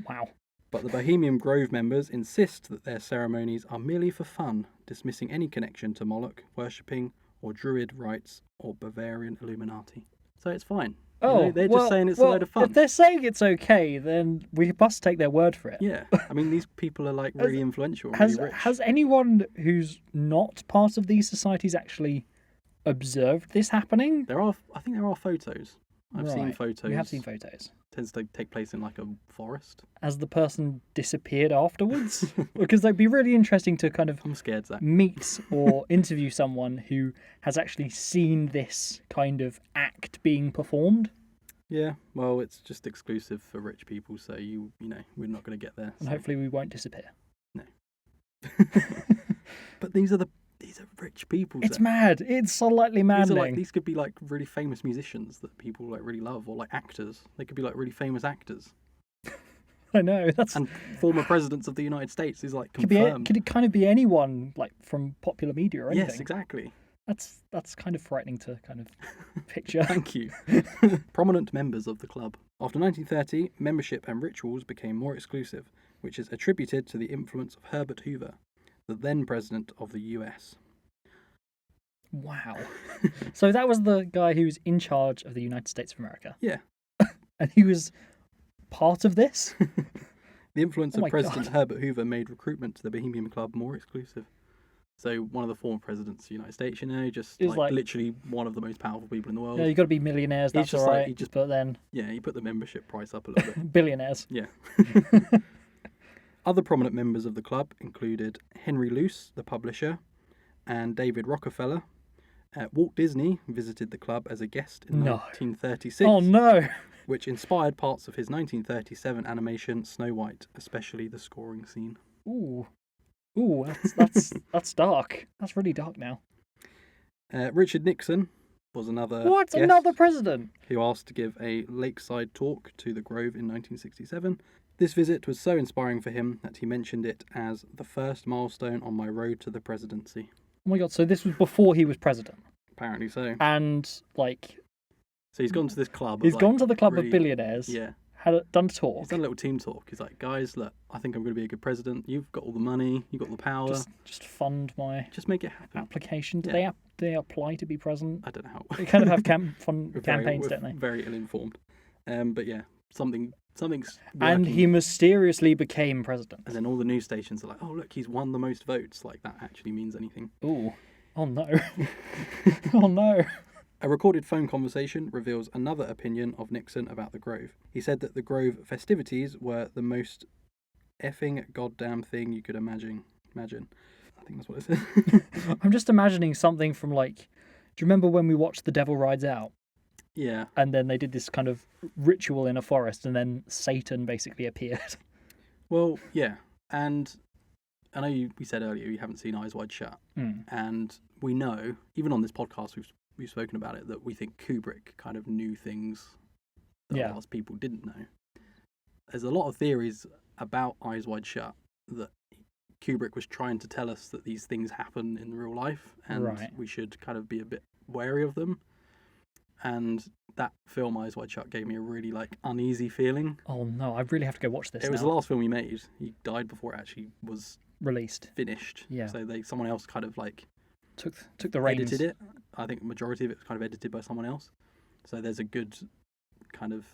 Wow. But the Bohemian Grove members insist that their ceremonies are merely for fun, dismissing any connection to Moloch, worshipping, or Druid rites, or Bavarian Illuminati. So it's fine. They're just saying it's a load of fun. If they're saying it's okay, then we must take their word for it. Yeah, I mean, these people are like really influential, Has really rich. has anyone who's not part of these societies actually observed this happening? I think there are photos. I've seen Right. photos. We have seen photos. Tends to take place in like a forest. Has the person disappeared afterwards? Because that'd be really interesting to kind of I'm scared, Zach. meet or interview someone who has actually seen this kind of act being performed. Yeah, well, it's just exclusive for rich people, so you know, we're not going to get there. And so. hopefully we won't disappear. But these are rich people. It's Zach. mad. It's slightly maddening. These could be like really famous musicians that people like really love, or like actors. They could be like really famous actors. I know. That's And former presidents of the United States is like could confirmed. it kind of be anyone like from popular media or anything? Yes, exactly. That's kind of frightening to kind of picture. Thank you. Prominent members of the club. After 1930, membership and rituals became more exclusive, which is attributed to the influence of Herbert Hoover, the then president of the US. Wow. So that was the guy who was in charge of the United States of America. Yeah. And he was part of this? The influence Oh of my President God. Herbert Hoover made recruitment to the Bohemian Club more exclusive. So one of the former presidents of the United States, you know, just He was like- literally one of the most powerful people in the world. Yeah, you got to be millionaires, He's that's just all like- right. he just- But then Yeah, he put the membership price up a little bit. billionaires. Yeah. Other prominent members of the club included Henry Luce, the publisher, and David Rockefeller. Walt Disney visited the club as a guest in No. 1936, Oh no. which inspired parts of his 1937 animation Snow White, especially the scoring scene. Ooh. Ooh, that's dark. That's really dark now. Richard Nixon was another What? guest Another president? who asked to give a lakeside talk to the Grove in 1967. This visit was so inspiring for him that he mentioned it as the first milestone on my road to the presidency. Oh my god, so this was before he was president. Apparently so. And like So he's gone to this club. he's of, gone to the club really- of billionaires. Yeah. Done a He's talk. done a little team talk. He's like, guys, look, I think I'm going to be a good president. You've got all the money. You've got the power. Just fund my Just make it happen. application. Do Yeah. they apply to be president? I don't know how. They kind of have fun We're campaigns, we're don't they? Very ill-informed. But yeah, something's And working. he mysteriously became president. And then all the news stations are like, oh, look, he's won the most votes. Like, that actually means anything. Ooh. Oh no. Oh no. A recorded phone conversation reveals another opinion of Nixon about the Grove. He said that the Grove festivities were the most effing goddamn thing you could imagine. I think that's what it said. I'm just imagining something from like, do you remember when we watched The Devil Rides Out? Yeah. And then they did this kind of ritual in a forest and then Satan basically appeared. Well, yeah. And I know we said earlier you haven't seen Eyes Wide Shut. Mm. And we know, even on this podcast, we've spoken about it, that we think Kubrick kind of knew things that Yeah. a lot of people didn't know. There's a lot of theories about Eyes Wide Shut that Kubrick was trying to tell us that these things happen in real life and Right. we should kind of be a bit wary of them. And that film, Eyes Wide Shut, gave me a really like uneasy feeling. Oh no, I really have to go watch this It was now. the last film he made. He died before it actually was Released. finished. Yeah. So someone else kind of like Took the reins. edited it. I think the majority of it was kind of edited by someone else. So there's a good kind of...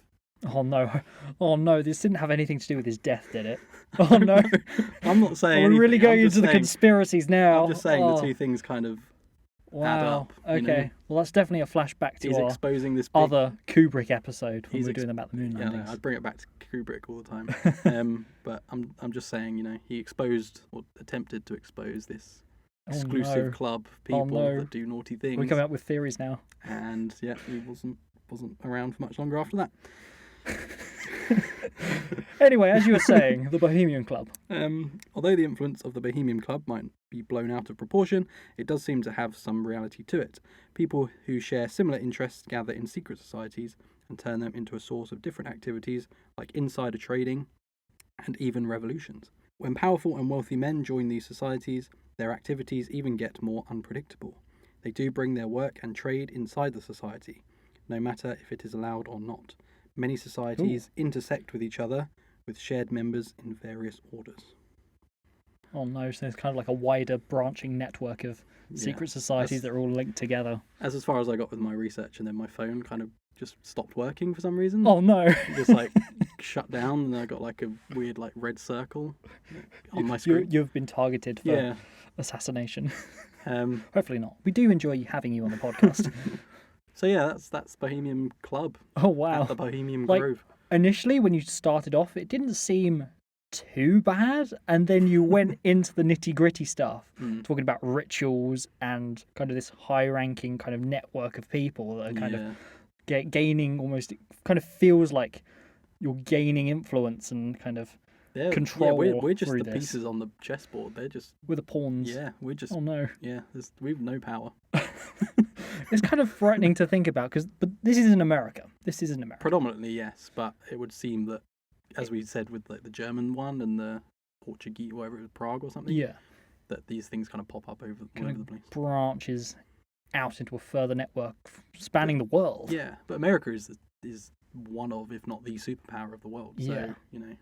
Oh no. Oh no, this didn't have anything to do with his death, did it? Oh no. I'm not saying We're really anything, going I'm just into the saying- conspiracies now. I'm just saying Oh, the two things kind of wow. up, you Okay. know. Well, that's definitely a flashback to he's our exposing this big... other Kubrick episode when He's we were ex- doing about the moon Yeah, I know, landings. I'd bring it back to Kubrick all the time. But I'm just saying, you know, he exposed or attempted to expose this Oh, exclusive no. club of people no. that do naughty things. We're coming up with theories now. And yeah, he wasn't wasn't around for much longer after that. Anyway, as you were saying, the Bohemian Club. Although the influence of the Bohemian Club might be blown out of proportion, it does seem to have some reality to it. People who share similar interests gather in secret societies and turn them into a source of different activities like insider trading and even revolutions. When powerful and wealthy men join these societies, their activities even get more unpredictable. They do bring their work and trade inside the society, no matter if it is allowed or not. Many societies intersect with each other, with shared members in various orders. Oh no, so there's kind of like a wider branching network of secret societies that are all linked together. As far as I got with my research, and then my phone kind of just stopped working for some reason. Oh no. Just like shut down, and I got like a weird like red circle on my screen. You've been targeted for assassination. Hopefully not. We do enjoy having you on the podcast. So yeah, that's Bohemian Club. Oh wow. At the Bohemian Like, Grove. Initially, when you started off, it didn't seem too bad, and then you went into the nitty-gritty stuff, talking about rituals and kind of this high-ranking kind of network of people that are kind of gaining almost. It kind of feels like you're gaining influence and kind of control. Yeah, we're just through the this. pieces on the chessboard. They're just We're the pawns. yeah. We're just Oh no. yeah. We've no power. It's kind of frightening to think about but this is in America. This is in America. Predominantly yes, but it would seem that, as we said with like the German one and the Portuguese, whatever it was, Prague or something. Yeah. That these things kind of pop up all over the place. Branches out into a further network spanning the world. Yeah, but America is one of, if not the superpower of the world. So Yeah. you know,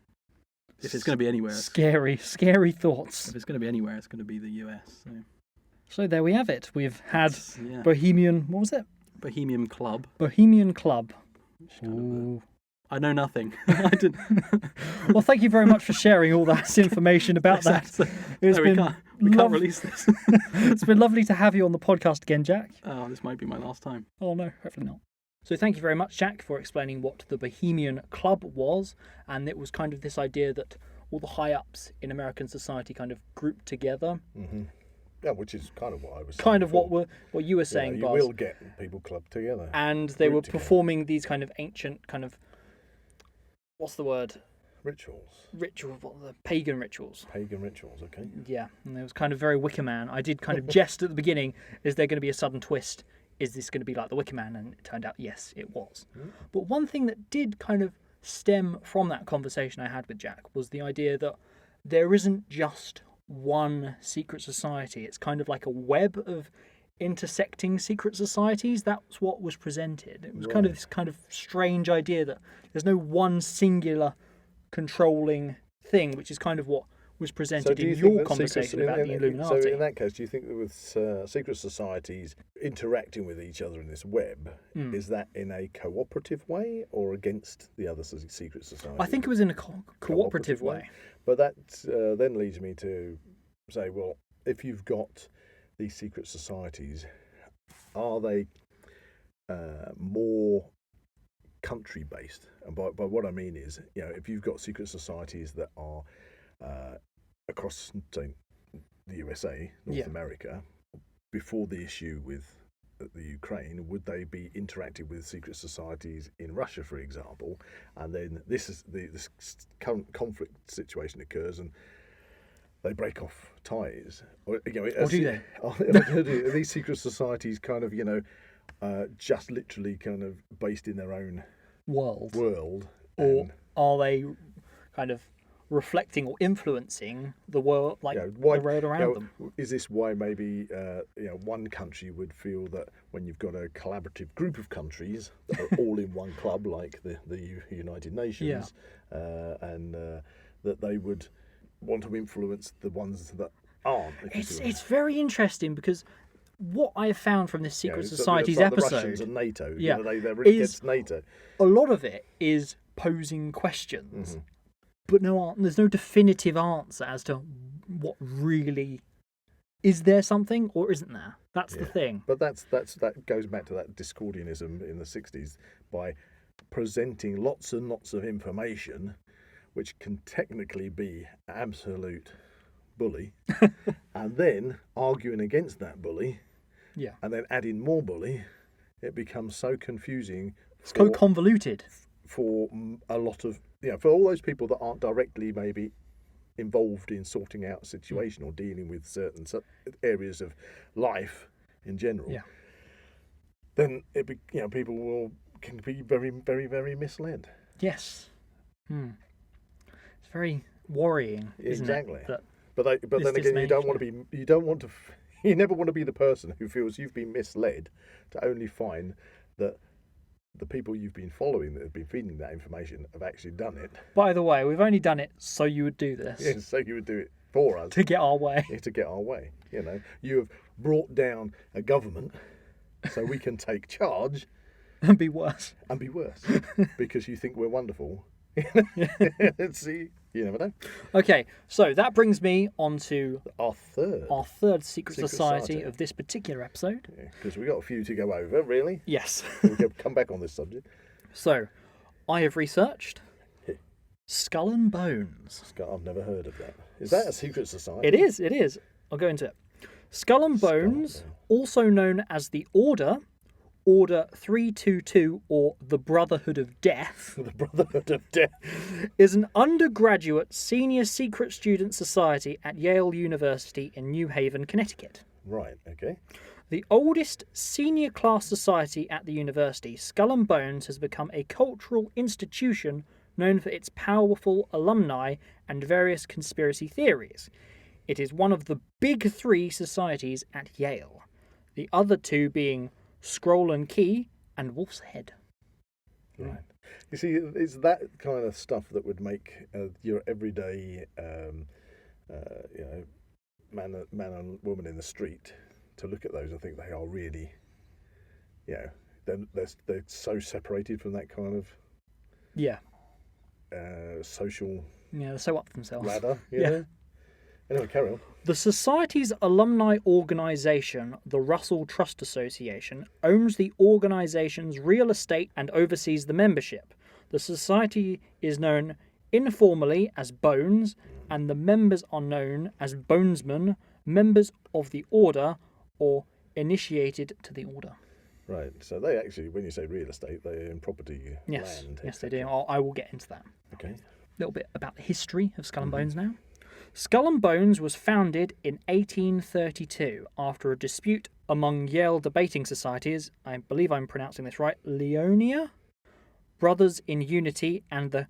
if it's going to be anywhere, Scary thoughts. if it's going to be anywhere, it's going to be the US. So there we have it. We've had Yeah. Bohemian. What was it? Bohemian Club. Bohemian Club. Which is kind of Ooh. I know nothing. I didn't. Well, thank you very much for sharing all that information about that. It's No, been we can't lov- release this. It's been lovely to have you on the podcast again, Jack. Oh, this might be my last time. Oh no, hopefully not. So thank you very much, Jack, for explaining what the Bohemian Club was, and it was kind of this idea that all the high-ups in American society kind of grouped together. Mm-hmm. Yeah, which is kind of what I was saying Kind of before. what you were saying, you Buzz. will get people clubbed together. And they were grouped together. performing these kind of ancient kind of, what's the word? Rituals. The pagan rituals. Pagan rituals, okay. Yeah, and it was kind of very Wicker Man. I did kind of jest at the beginning, is there going to be a sudden twist? Is this going to be like the Wicker Man? And it turned out, yes, it was. But one thing that did kind of stem from that conversation I had with Jack was the idea that there isn't just one secret society. It's kind of like a web of intersecting secret societies. That's what was presented. It was kind of this kind of strange idea that there's no one singular controlling thing, which is kind of what was presented in your conversation about the Illuminati. So in that case, do you think that with secret societies interacting with each other in this web, is that in a cooperative way or against the other secret society? I think it was in a cooperative way. But that then leads me to say, well, if you've got these secret societies, are they more country-based? And by what I mean is, you know, if you've got secret societies that are across, say, the USA, North America, before the issue with the Ukraine, would they be interacting with secret societies in Russia, for example? And then this current conflict situation occurs, and they break off ties. Or, you know, Or do they? Are these secret societies kind of, you know, just literally kind of based in their own World. Or are they kind of reflecting or influencing the world, like the world around them? Is this why maybe one country would feel that when you've got a collaborative group of countries that are all in one club, like the United Nations, and that they would want to influence the ones that aren't? It's very interesting because what I have found from this Secret it's Societies like the episode, Russians and NATO, yeah, they're really is against NATO. A lot of it is posing questions, but there's no definitive answer as to what really is there something or isn't there. That's the thing. But that goes back to that Discordianism in the 60s by presenting lots and lots of information, which can technically be absolute bully, and then arguing against that bully. Yeah. And then adding more bully, it becomes so confusing It's so convoluted. For a lot of, for all those people that aren't directly maybe involved in sorting out a situation or dealing with certain areas of life in general, then people can be very, very, very misled. Yes. It's very worrying, isn't Exactly. it? But then again, you never want to be the person who feels you've been misled to only find that the people you've been following that have been feeding that information have actually done it. By the way, we've only done it so you would do this. Yeah, so you would do it for us. To get our way. Yeah, to get our way. You have brought down a government so we can take charge. And be worse. Because you think we're wonderful. See, you never know. Okay, so that brings me on to our third secret society of this particular episode. Because we've got a few to go over, really. Yes. We can come back on this subject. So, I have researched Skull and Bones. I've never heard of that. Is that a secret society? It is. I'll go into it. Skull and Bones, also known as the Order 322, or the Brotherhood of Death. The Brotherhood of Death. Is an undergraduate senior secret student society at Yale University in New Haven, Connecticut. Right, okay. The oldest senior class society at the university, Skull and Bones has become a cultural institution known for its powerful alumni and various conspiracy theories. It is one of the big three societies at Yale, the other two being Scroll and Key and Wolf's Head. Right. You see, it's that kind of stuff that would make your everyday, man and woman in the street to look at those and think they are really, they're so separated from that kind of social they're so up themselves. ladder. Yeah. Anyway, carry on. The Society's alumni organisation, the Russell Trust Association, owns the organisation's real estate and oversees the membership. The Society is known informally as Bones, and the members are known as Bonesmen, members of the Order, or initiated to the Order. Right, so they actually, when you say real estate, they own property, land. Yes, they do. I will get into that. Okay. A little bit about the history of Skull and Bones now. Skull and Bones was founded in 1832 after a dispute among Yale debating societies, I believe I'm pronouncing this right, Leonia, Brothers in Unity, and the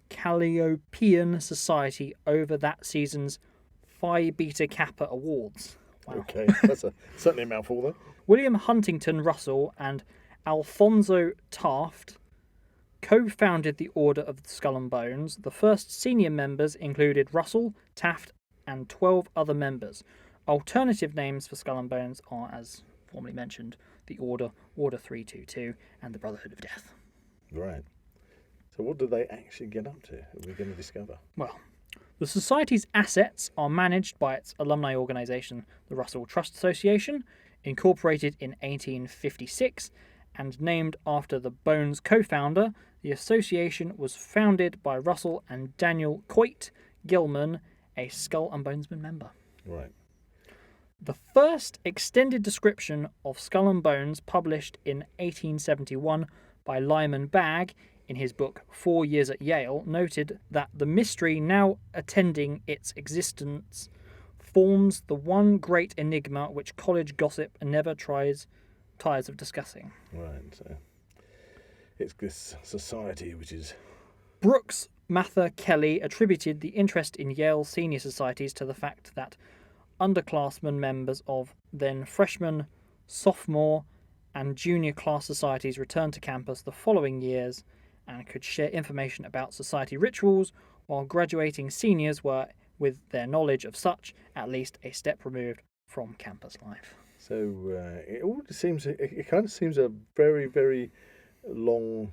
Calliopean Society over that season's Phi Beta Kappa Awards. Wow. Okay, that's certainly a mouthful though. William Huntington Russell and Alfonso Taft co-founded the Order of the Skull and Bones. The first senior members included Russell, Taft, and 12 other members. Alternative names for Skull and Bones are, as formerly mentioned, the Order 322, and the Brotherhood of Death. Right. So what do they actually get up to? Are we going to discover? Well, the Society's assets are managed by its alumni organisation, the Russell Trust Association, incorporated in 1856, and named after the Bones co-founder. The association was founded by Russell and Daniel Coit Gilman, a Skull and Bonesman member. Right. The first extended description of Skull and Bones, published in 1871 by Lyman Bagg in his book 4 Years at Yale, noted that the mystery now attending its existence forms the one great enigma which college gossip never tires of discussing. Right, so it's this society which is... Brooks Mather Kelly attributed the interest in Yale senior societies to the fact that underclassmen members of then freshman, sophomore, and junior class societies returned to campus the following years and could share information about society rituals, while graduating seniors were, with their knowledge of such, at least a step removed from campus life. So it kind of seems a very, very long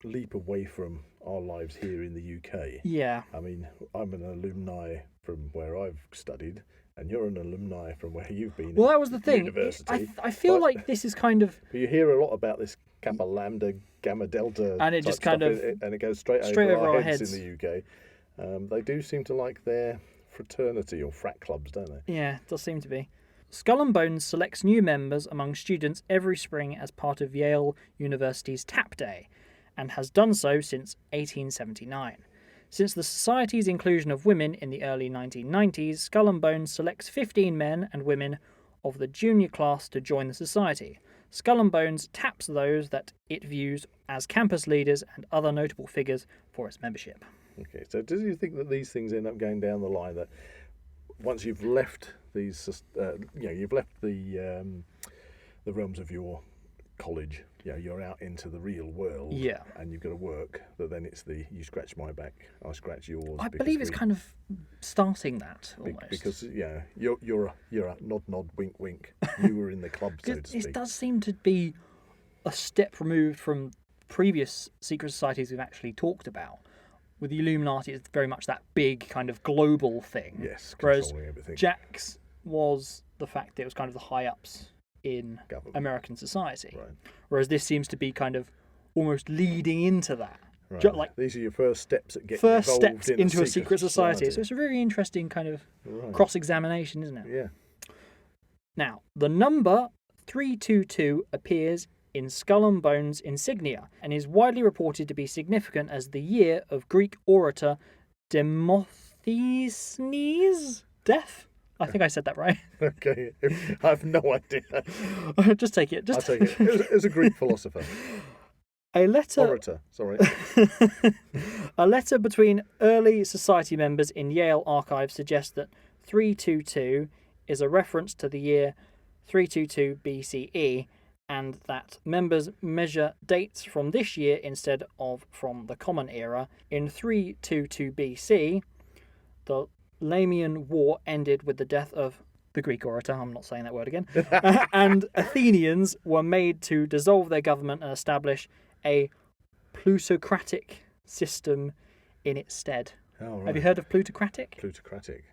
leap away from our lives here in the UK. Yeah. I mean, I'm an alumni from where I've studied, and you're an alumni from where you've been. Well, that was the thing. University. I feel like this is kind of... But you hear a lot about this Kappa Lambda, Gamma Delta, and it just kind of... and it goes straight over our heads in the UK. They do seem to like their fraternity or frat clubs, don't they? Yeah, it does seem to be. Skull and Bones selects new members among students every spring as part of Yale University's Tap Day, and has done so since 1879. Since the Society's inclusion of women in the early 1990s, Skull and Bones selects 15 men and women of the junior class to join the Society. Skull and Bones taps those that it views as campus leaders and other notable figures for its membership. Okay, so do you think that these things end up going down the line, that once you've left these, you've left the realms of your college, you're out into the real world, Yeah. and you've got to work, that then it's the you scratch my back, I scratch yours. I believe it's kind of starting that almost. Because you're a nod wink wink. You were in the club, so to speak. It does seem to be a step removed from previous secret societies we've actually talked about. With the Illuminati, it's very much that big kind of global thing. Yes, whereas controlling everything. Jack's was the fact that it was kind of the high ups in Government. American society. Right. Whereas this seems to be kind of almost leading into that. Right. Like these are your first steps at getting first involved steps in into a secret society. So it's a very interesting kind of cross-examination, isn't it? Yeah. Now, the number 322 appears in Skull and Bones insignia and is widely reported to be significant as the year of Greek orator Demosthenes' death. I think I said that right. Okay, I have no idea. Just take it. I'll take it. It was a Greek philosopher. Orator, sorry. A letter between early society members in Yale archives suggests that 322 is a reference to the year 322 BCE, and that members measure dates from this year instead of from the Common Era. In 322 BC, the Lamian War ended with the death of the Greek orator, I'm not saying that word again, and Athenians were made to dissolve their government and establish a plutocratic system in its stead. Oh, right. Have you heard of plutocratic? Plutocratic.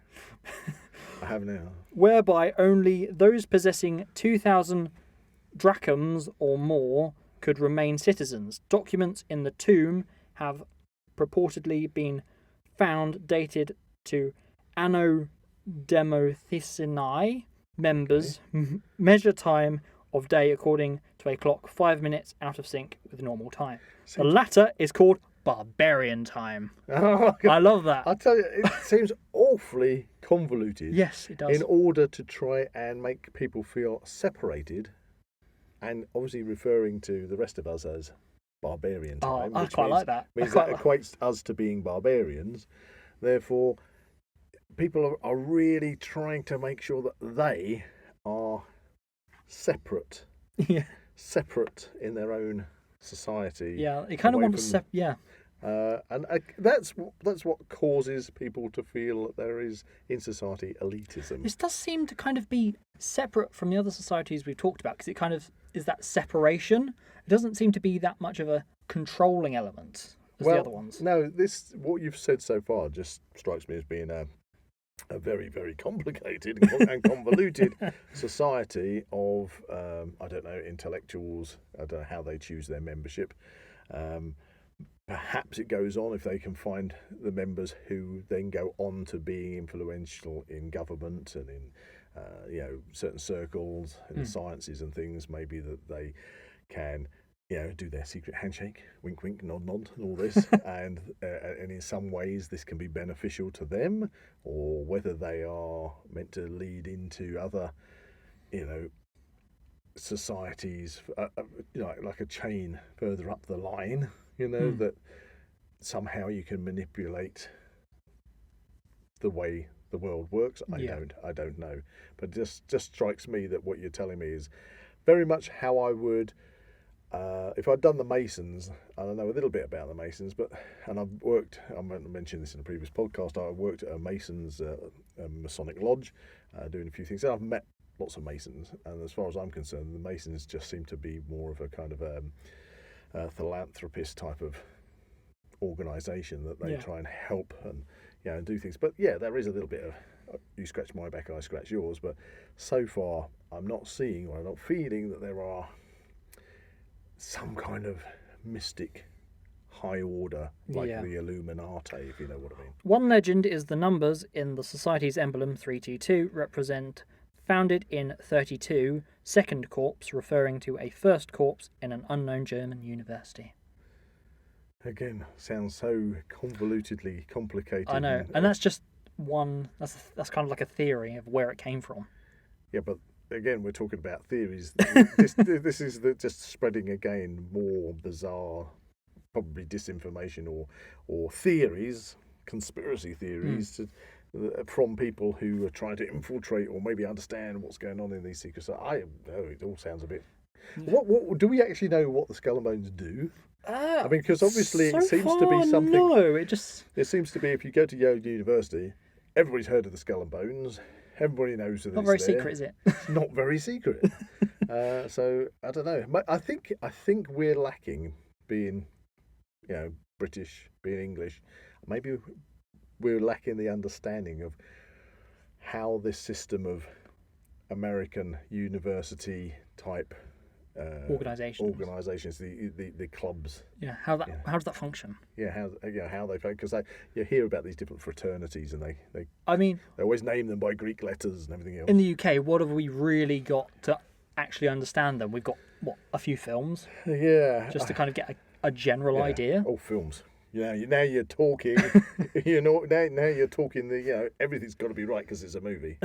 I have now. Whereby only those possessing 2,000 drachms or more could remain citizens. Documents in the tomb have purportedly been found dated to Anno Demosthenes. Members measure time of day according to a clock 5 minutes out of sync with normal time. The latter is called barbarian time. Oh, I love that. I tell you, it seems awfully convoluted. Yes, it does. In order to try and make people feel separated, and obviously referring to the rest of us as barbarian time. I quite like that. Means that equates us to being barbarians. Therefore, people are really trying to make sure that they are separate. Yeah. Separate in their own society. Yeah, you kind of want to and that's what causes people to feel that there is in society elitism. This does seem to kind of be separate from the other societies we've talked about, because it kind of is that separation. It doesn't seem to be that much of a controlling element as the other ones. No, what you've said so far just strikes me as being a very, very complicated and convoluted society of, I don't know, intellectuals. I don't know how they choose their membership. Perhaps it goes on if they can find the members who then go on to being influential in government and in certain circles in the sciences and things. Maybe that they can do their secret handshake, wink wink, nod nod, and all this, and in some ways this can be beneficial to them, or whether they are meant to lead into other societies, like a chain further up the line, that somehow you can manipulate the way the world works. I don't know, but it just strikes me that what you're telling me is very much how I would, if I'd done the Masons. I don't know a little bit about the Masons, and I've worked, I mentioned this in a previous podcast, I worked at a Masons Masonic lodge, doing a few things. I've met lots of Masons, and as far as I'm concerned, the Masons just seem to be more of a kind of a philanthropist type of organisation, that they try and help and do things. But there is a little bit of you scratch my back, I scratch yours. But so far, I'm not seeing, or I'm not feeling that there are some kind of mystic high order like the Illuminati, if you know what I mean. One legend is the numbers in the society's emblem 322 represent Founded in 32, second corpse referring to a first corpse in an unknown German university. Again, sounds so convolutedly complicated. I know, and that's just one. That's kind of like a theory of where it came from. Yeah, but again, we're talking about theories. This is just spreading again more bizarre, probably disinformation or theories, conspiracy theories from people who are trying to infiltrate or maybe understand what's going on in these secrets. It all sounds a bit. What do we actually know what the Skull and Bones do? I mean, because obviously so it seems to far, be something. No, It seems to be if you go to Yale University, everybody's heard of the Skull and Bones. Everybody knows that not it's very there. secret, is it? It's not very secret. So I don't know. I think we're lacking, being, British, being English. Maybe we're lacking the understanding of how this system of American university type organisations, the clubs. Yeah, how does that function? Yeah, how they because you hear about these different fraternities and they I mean, they always name them by Greek letters and everything else. in the UK, what have we really got to actually understand them? We've got a few films, Yeah, just to kind of get a general idea. Oh, films. Now you're talking. Now you're talking. Everything's got to be right because it's a movie.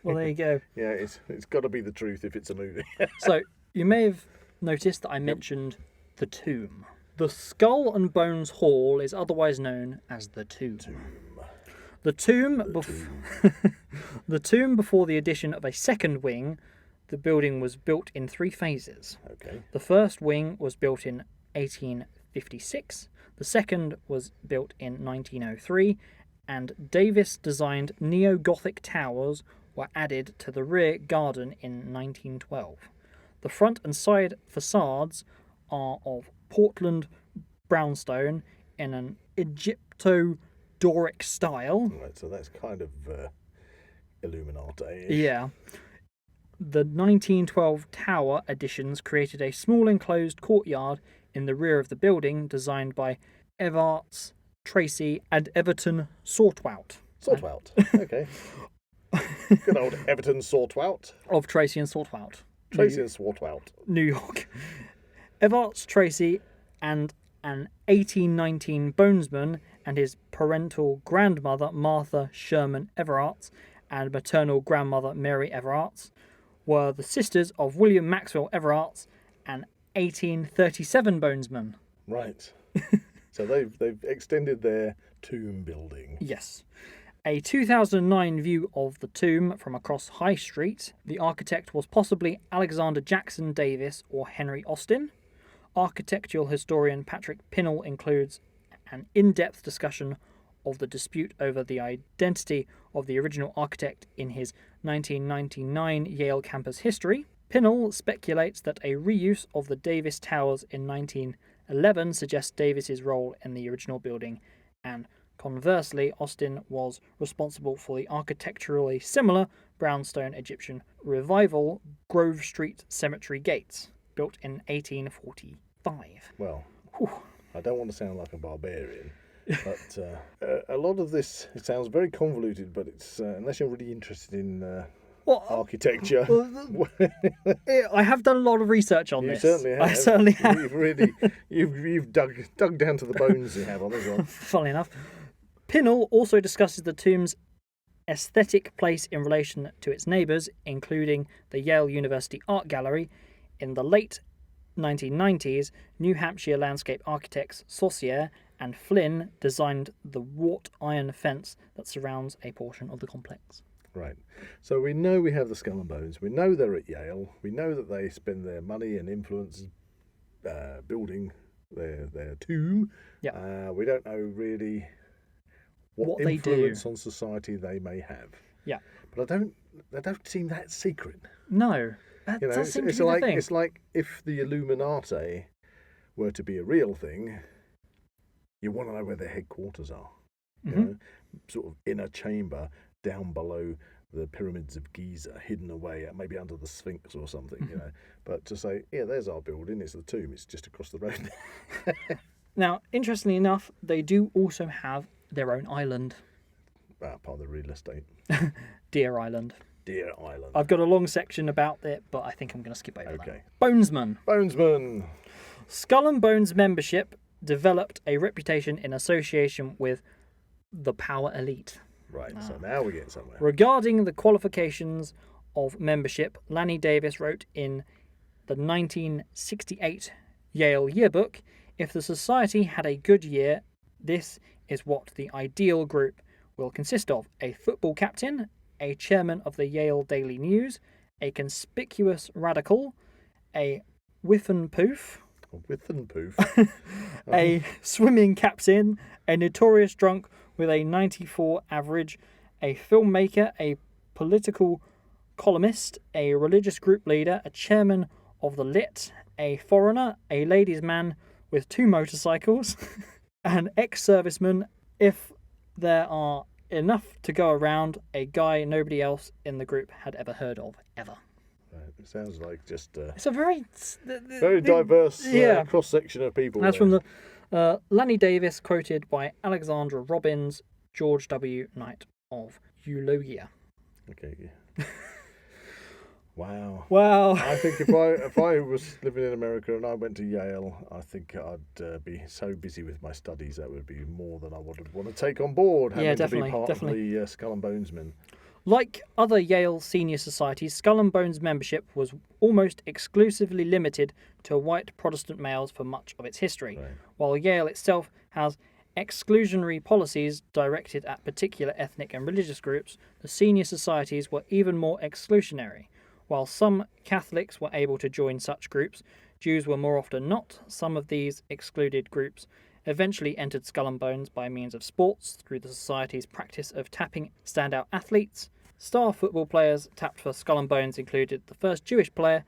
Well, there you go. Yeah, it's got to be the truth if it's a movie. So you may have noticed that I mentioned the tomb. The Skull and Bones Hall is otherwise known as the tomb. The tomb before the addition of a second wing, the building was built in 3 phases. Okay. The first wing was built in 1856. The second was built in 1903, and Davis-designed neo-Gothic towers were added to the rear garden in 1912. The front and side facades are of Portland brownstone in an Egypto-Doric style. Right, so that's kind of Illuminati. Yeah. The 1912 tower additions created a small enclosed courtyard in the rear of the building, designed by Evarts, Tracy, and Everton Sortwout. Sortwout. Okay. Good old Everton Sortwout. Of Tracy and Sortwout. Tracy and Sortwout. New York. Evarts Tracy and an 1819 bonesman and his parental grandmother Martha Sherman Everarts and maternal grandmother Mary Everarts were the sisters of William Maxwell Everarts, an 1837 bonesman. Right. So they've extended their tomb building. Yes. A 2009 view of the tomb from across High Street. The architect was possibly Alexander Jackson Davis or Henry Austin. Architectural historian Patrick Pinnell includes an in-depth discussion of the dispute over the identity of the original architect in his 1999 Yale campus history. Pinnell speculates that a reuse of the Davis Towers in 1911 suggests Davis's role in the original building, and conversely, Austin was responsible for the architecturally similar brownstone Egyptian revival Grove Street Cemetery gates, built in 1845. Well, I don't want to sound like a barbarian, but a lot of this, it sounds very convoluted, but it's unless you're really interested in architecture. I have done a lot of research on this. You certainly have. I certainly have. You've dug down to the bones you have on this one. Funnily enough. Pinnell also discusses the tomb's aesthetic place in relation to its neighbours, including the Yale University Art Gallery. In the late 1990s, New Hampshire landscape architects Saussure and Flynn designed the wrought iron fence that surrounds a portion of the complex. Right. So we know we have the Skull and Bones. We know they're at Yale. We know that they spend their money and influence building their tomb. Yeah. We don't know really what they influence do on society they may have. Yeah. But they don't seem that secret. No. That does seem to be like the thing. it's like if the Illuminati were to be a real thing, you want to know where their headquarters are. You know, sort of in a chamber down below the pyramids of Giza, hidden away, maybe under the Sphinx or something, you know. But to say, yeah, there's our building, it's the tomb, it's just across the road. Now, interestingly enough, they do also have their own island. Part of the real estate. Deer Island. Deer Island. I've got a long section about it, but I think I'm going to skip over that. Okay. Bonesman. Bonesman. Skull and Bones membership developed a reputation in association with the power elite. Right, so now we get somewhere. Regarding the qualifications of membership, Lanny Davis wrote in the 1968 Yale Yearbook, if the society had a good year, this is what the ideal group will consist of: a football captain, a chairman of the Yale Daily News, a conspicuous radical, a whiff-and-poof, a swimming captain, a notorious drunk with a 94 average, a filmmaker, a political columnist, a religious group leader, a chairman of the lit, a foreigner, a ladies' man with 2 motorcycles, an ex-serviceman, if there are enough to go around, a guy nobody else in the group had ever heard of, ever. Right, it sounds like just It's a very diverse yeah. cross-section of people. That's from the Lanny Davis, quoted by Alexandra Robbins, George W. Knight of Eulogia. Okay. Yeah. Wow. Wow. I think if I was living in America and I went to Yale, I think I'd be so busy with my studies that would be more than I would want to take on board. Having to be part of the Skull and Bonesmen. Like other Yale senior societies, Skull and Bones membership was almost exclusively limited to white Protestant males for much of its history, Right. while Yale itself has exclusionary policies directed at particular ethnic and religious groups. The senior societies were even more exclusionary. While some Catholics were able to join such groups, Jews were more often not. Some of these excluded groups eventually entered Skull and Bones by means of sports through the society's practice of tapping standout athletes. Star football players tapped for Skull and Bones included the first Jewish player,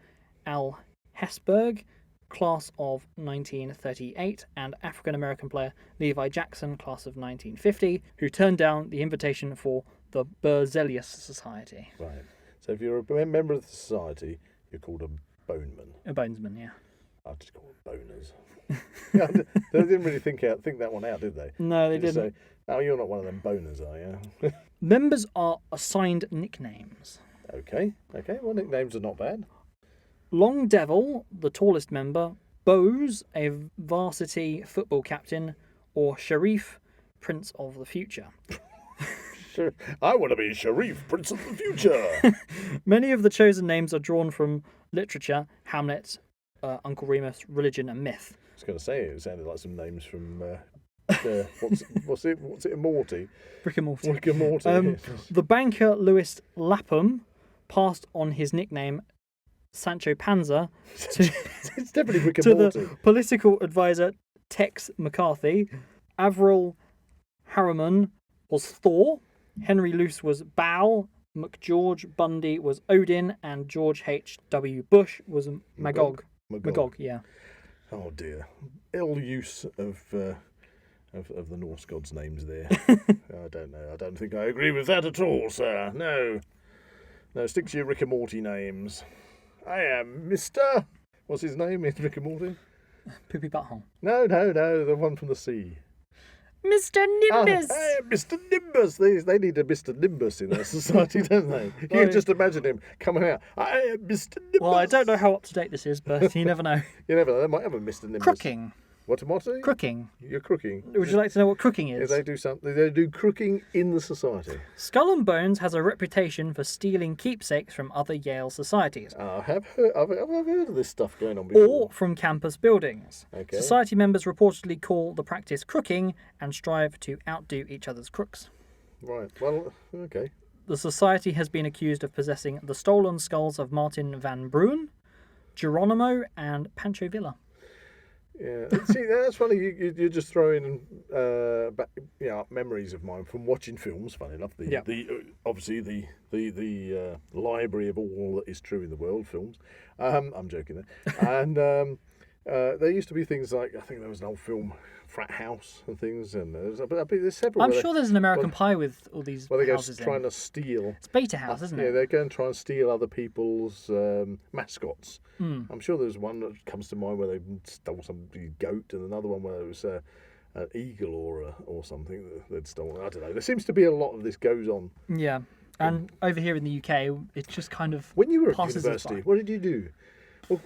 Al Hesberg, class of 1938, and African-American player Levi Jackson, class of 1950, who turned down the invitation for the Berzelius Society. Right. So if you're a member of the society, you're called a boneman. A bonesman, yeah. I just call them boners. Yeah, they didn't really think that one out, did they? No, they Just didn't. say, "Oh, you're not one of them boners, are you?" Members are assigned nicknames. Okay. Well, nicknames are not bad. Long Devil, the tallest member, Bose, a varsity football captain, or Sharif, Prince of the Future. Sure. I want to be Sharif, Prince of the Future. Many of the chosen names are drawn from literature: Hamlet, Uncle Remus, religion, and myth. I was going to say it sounded like some names from what's it? Morty. Rick and Morty. Rick and Morty. The banker Louis Lapham passed on his nickname Sancho Panza to, It's definitely Rick and to Morty. the political advisor Tex McCarthy. Avril Harriman was Thor. Henry Luce was Baal. McGeorge Bundy was Odin, and George H.W. Bush was Magog. Magog, yeah. Oh dear, ill use of the Norse gods' names there. I don't know. I don't think I agree with that at all, sir. No, stick to your Rick and Morty names. I am Mr. What's his name in Rick and Morty? Poopy Butthole. No, the one from the sea. Mr. Nimbus! I am Mr. Nimbus. They need a Mr. Nimbus in their society, don't they? You can just imagine him coming out. I am Mr. Nimbus. Well, I don't know how up to date this is, but you never know. You never know. They might have a Mr. Nimbus. Crooking. What? Crooking. You're crooking. Would you like to know what crooking is? They do something. They do crooking in the society. Skull and Bones has a reputation for stealing keepsakes from other Yale societies. I've heard of this stuff going on before. Or from campus buildings. Okay. Society members reportedly call the practice crooking and strive to outdo each other's crooks. Right. Well, okay. The society has been accused of possessing the stolen skulls of Martin van Bruin, Geronimo, and Pancho Villa. Yeah. See, that's funny. You're just throwing back, memories of mine from watching films. Funny enough, obviously the library of all that is true in the world films. I'm joking there. And there used to be things like, I think there was an old film, Frat House and things, and there's several. I'm sure there's an American Pie with all these they go houses trying in. to steal. It's Beta House, isn't it? Yeah, they go and try and steal other people's mascots. Mm. I'm sure there's one that comes to mind where they stole somebody's goat, and another one where it was an eagle or something that they'd stolen. I don't know. There seems to be a lot of this goes on. Yeah. And over here in the UK, it's just kind of When you were at passes us university, by. what did you do?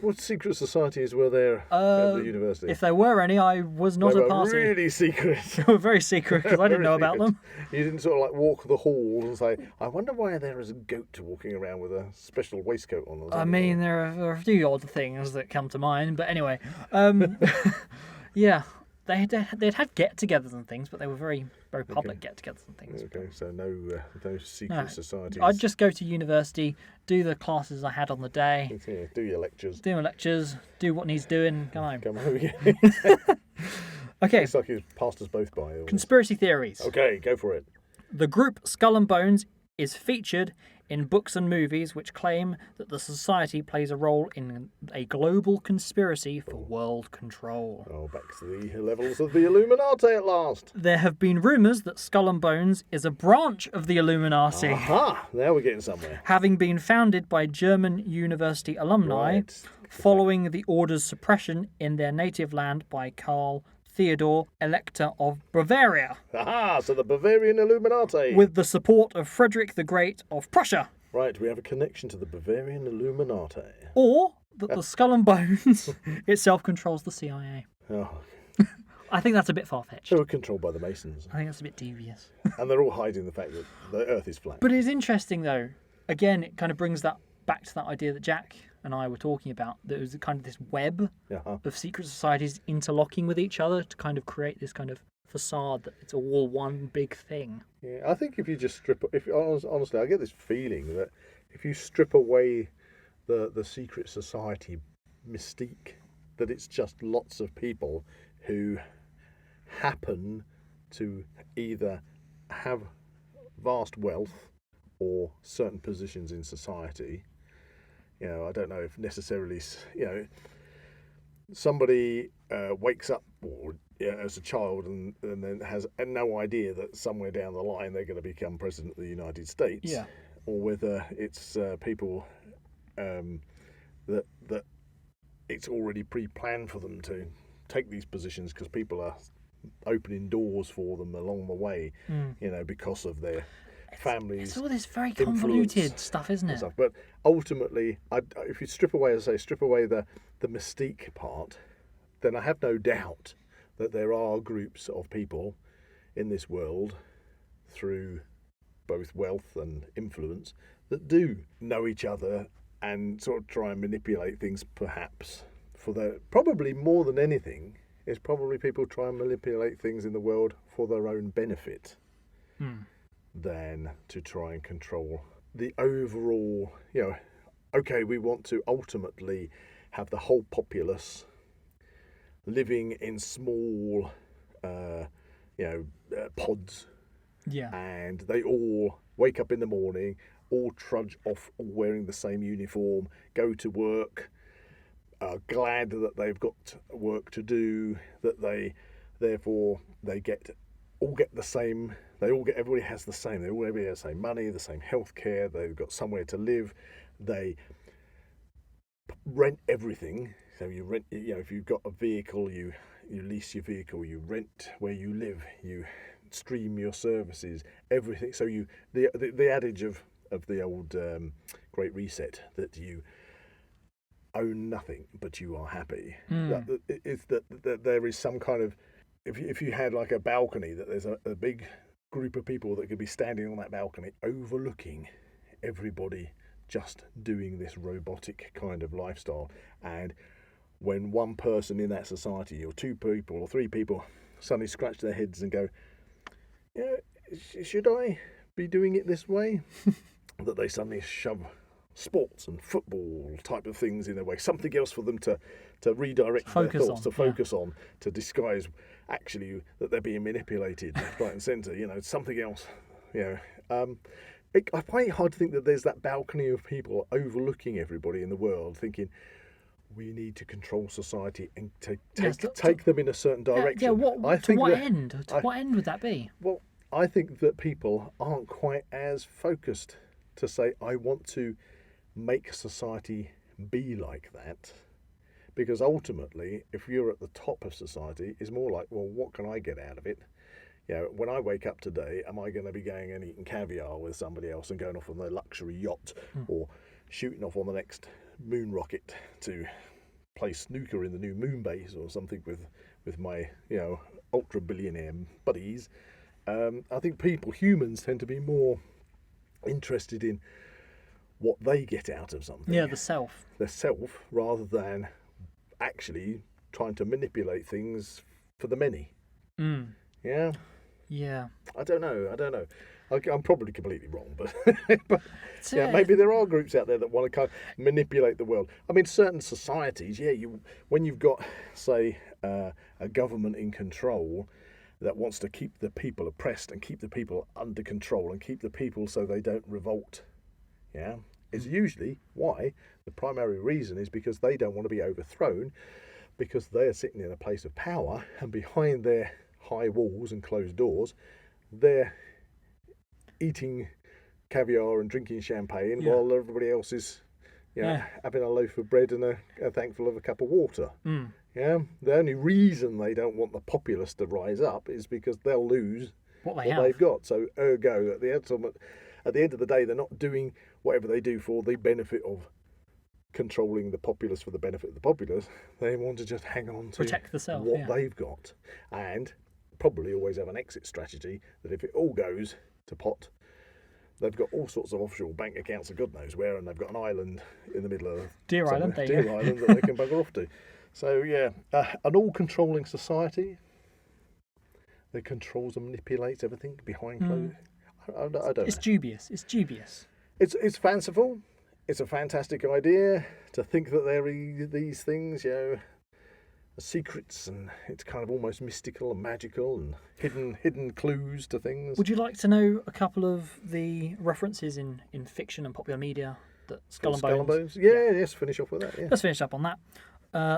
What secret societies were there at the university? If there were any, I was not They a were party. really secret. They were very secret because I didn't know about them. You didn't sort of like walk the halls and say, I wonder why there is a goat walking around with a special waistcoat on. Or I something. mean, there are a few odd things that come to mind, but anyway, yeah, they'd have get-togethers and things, but they were very public get-togethers and things. Okay, so no secret societies. I'd just go to university, do the classes I had on the day, Yeah, do your lectures. do my lectures, do what needs doing, come home. Come home again. Okay, It's like you passed us both by. Almost. conspiracy theories. Okay, go for it. The group Skull and Bones is featured in books and movies which claim that the society plays a role in a global conspiracy for world control. Oh, back to the levels of the Illuminati at last. There have been rumours that Skull and Bones is a branch of the Illuminati, Aha! Now we're getting somewhere. having been founded by German university alumni Right. following the order's suppression in their native land by Karl Theodor, Elector of Bavaria, Aha! So the Bavarian Illuminati. with the support of Frederick the Great of Prussia. Right, we have a connection to the Bavarian Illuminati. Or that the Skull and Bones itself controls the CIA. Oh, I think that's a bit far-fetched. they were controlled by the Masons. I think that's a bit devious. And they're all hiding the fact that the Earth is flat. But it's interesting, though. Again, it kind of brings that back to that idea that Jack and I were talking about. That there's kind of this web Uh-huh. of secret societies interlocking with each other to kind of create this kind of facade that it's all one big thing. Yeah, I think if you just honestly, I get this feeling that if you strip away the secret society mystique, that it's just lots of people who happen to either have vast wealth or certain positions in society. You know, I don't know if necessarily, somebody wakes up or as a child and then has no idea that somewhere down the line they're going to become president of the United States. Yeah. Or whether it's people that it's already pre-planned for them to take these positions because people are opening doors for them along the way, because of their families. It's all this very convoluted influence stuff, isn't and it? stuff. But ultimately, if you strip away the mystique part, then I have no doubt that there are groups of people in this world, through both wealth and influence, that do know each other and sort of try and manipulate things, perhaps probably more than anything is probably people try and manipulate things in the world for their own benefit than to try and control the overall, okay, we want to ultimately have the whole populace living in small, pods, Yeah. and they all wake up in the morning, all trudge off, all wearing the same uniform, go to work, are glad that they've got work to do, that they all get the same. Everybody has the same. Everybody has the same money, the same healthcare. They've got somewhere to live. They rent everything. So you rent. If you've got a vehicle, you lease your vehicle. You rent where you live. You stream your services. Everything. So the adage of the old Great Reset, that you own nothing but you are happy. That there is some kind of, if you had like a balcony, that there's a big group of people that could be standing on that balcony overlooking everybody just doing this robotic kind of lifestyle. And when one person in that society, or two people or three people, suddenly scratch their heads and go, should I be doing it this way? That they suddenly shove sports and football type of things in their way, something else for them to redirect their thoughts, to focus on, to disguise actually that they're being manipulated left, right and centre, something else. I find it hard to think that there's that balcony of people overlooking everybody in the world thinking, we need to control society and take them in a certain direction. To what end would that be? Well, I think that people aren't quite as focused to say, I want to make society be like that. Because ultimately, if you're at the top of society, it's more like, well, what can I get out of it? You know, when I wake up today, am I going to be going and eating caviar with somebody else and going off on their luxury yacht, or shooting off on the next moon rocket to play snooker in the new moon base or something with my, you know, ultra billionaire buddies? I think humans tend to be more interested in what they get out of something. Yeah, the self. The self, rather than actually trying to manipulate things for the many. Yeah. Yeah. I don't know. I'm probably completely wrong, but yeah, maybe there are groups out there that want to kind of manipulate the world. I mean, certain societies, when you've got, say, a government in control that wants to keep the people oppressed and keep the people under control and keep the people so they don't revolt, yeah, is usually why. The primary reason is because they don't want to be overthrown, because they are sitting in a place of power, and behind their high walls and closed doors, they're eating caviar and drinking champagne while everybody else is, having a loaf of bread and a thankful of a cup of water. Yeah, the only reason they don't want the populace to rise up is because they'll lose what they've got. So, ergo, at the end of the day, they're not doing whatever they do for the benefit of controlling the populace for the benefit of the populace. They want to just hang on to protect the self, what they've got, and probably always have an exit strategy that if it all goes to pot, they've got all sorts of offshore bank accounts of God knows where, and they've got an island in the middle of Deer Island that they can bugger off to. So yeah, an all-controlling society that controls and manipulates everything behind closed. I don't know. It's dubious. It's fanciful. It's a fantastic idea to think that there are these things, secrets, and it's kind of almost mystical and magical and hidden clues to things. Would you like to know a couple of the references in fiction and popular media that Skull and Bones? Yes, finish off with that. Yeah. Let's finish up on that.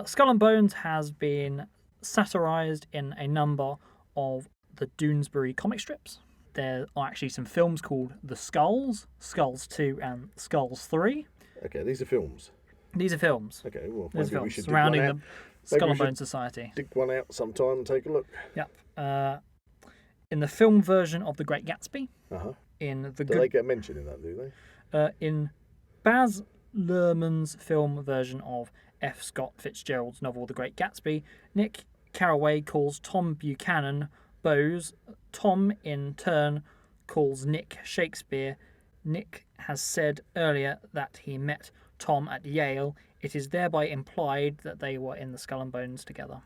Skull and Bones has been satirised in a number of the Doonesbury comic strips. There are actually some films called The Skulls, Skulls 2 and Skulls 3. Okay, these are films. Okay, well, there's maybe films we should surrounding the Skull and Bones Society. Dig one out sometime and take a look. Yep. In the film version of The Great Gatsby. Do they get mentioned in that, do they? In Baz Luhrmann's film version of F. Scott Fitzgerald's novel The Great Gatsby, Nick Carraway calls Tom Buchanan Bose. Tom, in turn, calls Nick Shakespeare. Nick has said earlier that he met Tom at Yale. It is thereby implied that they were in the Skull and Bones together.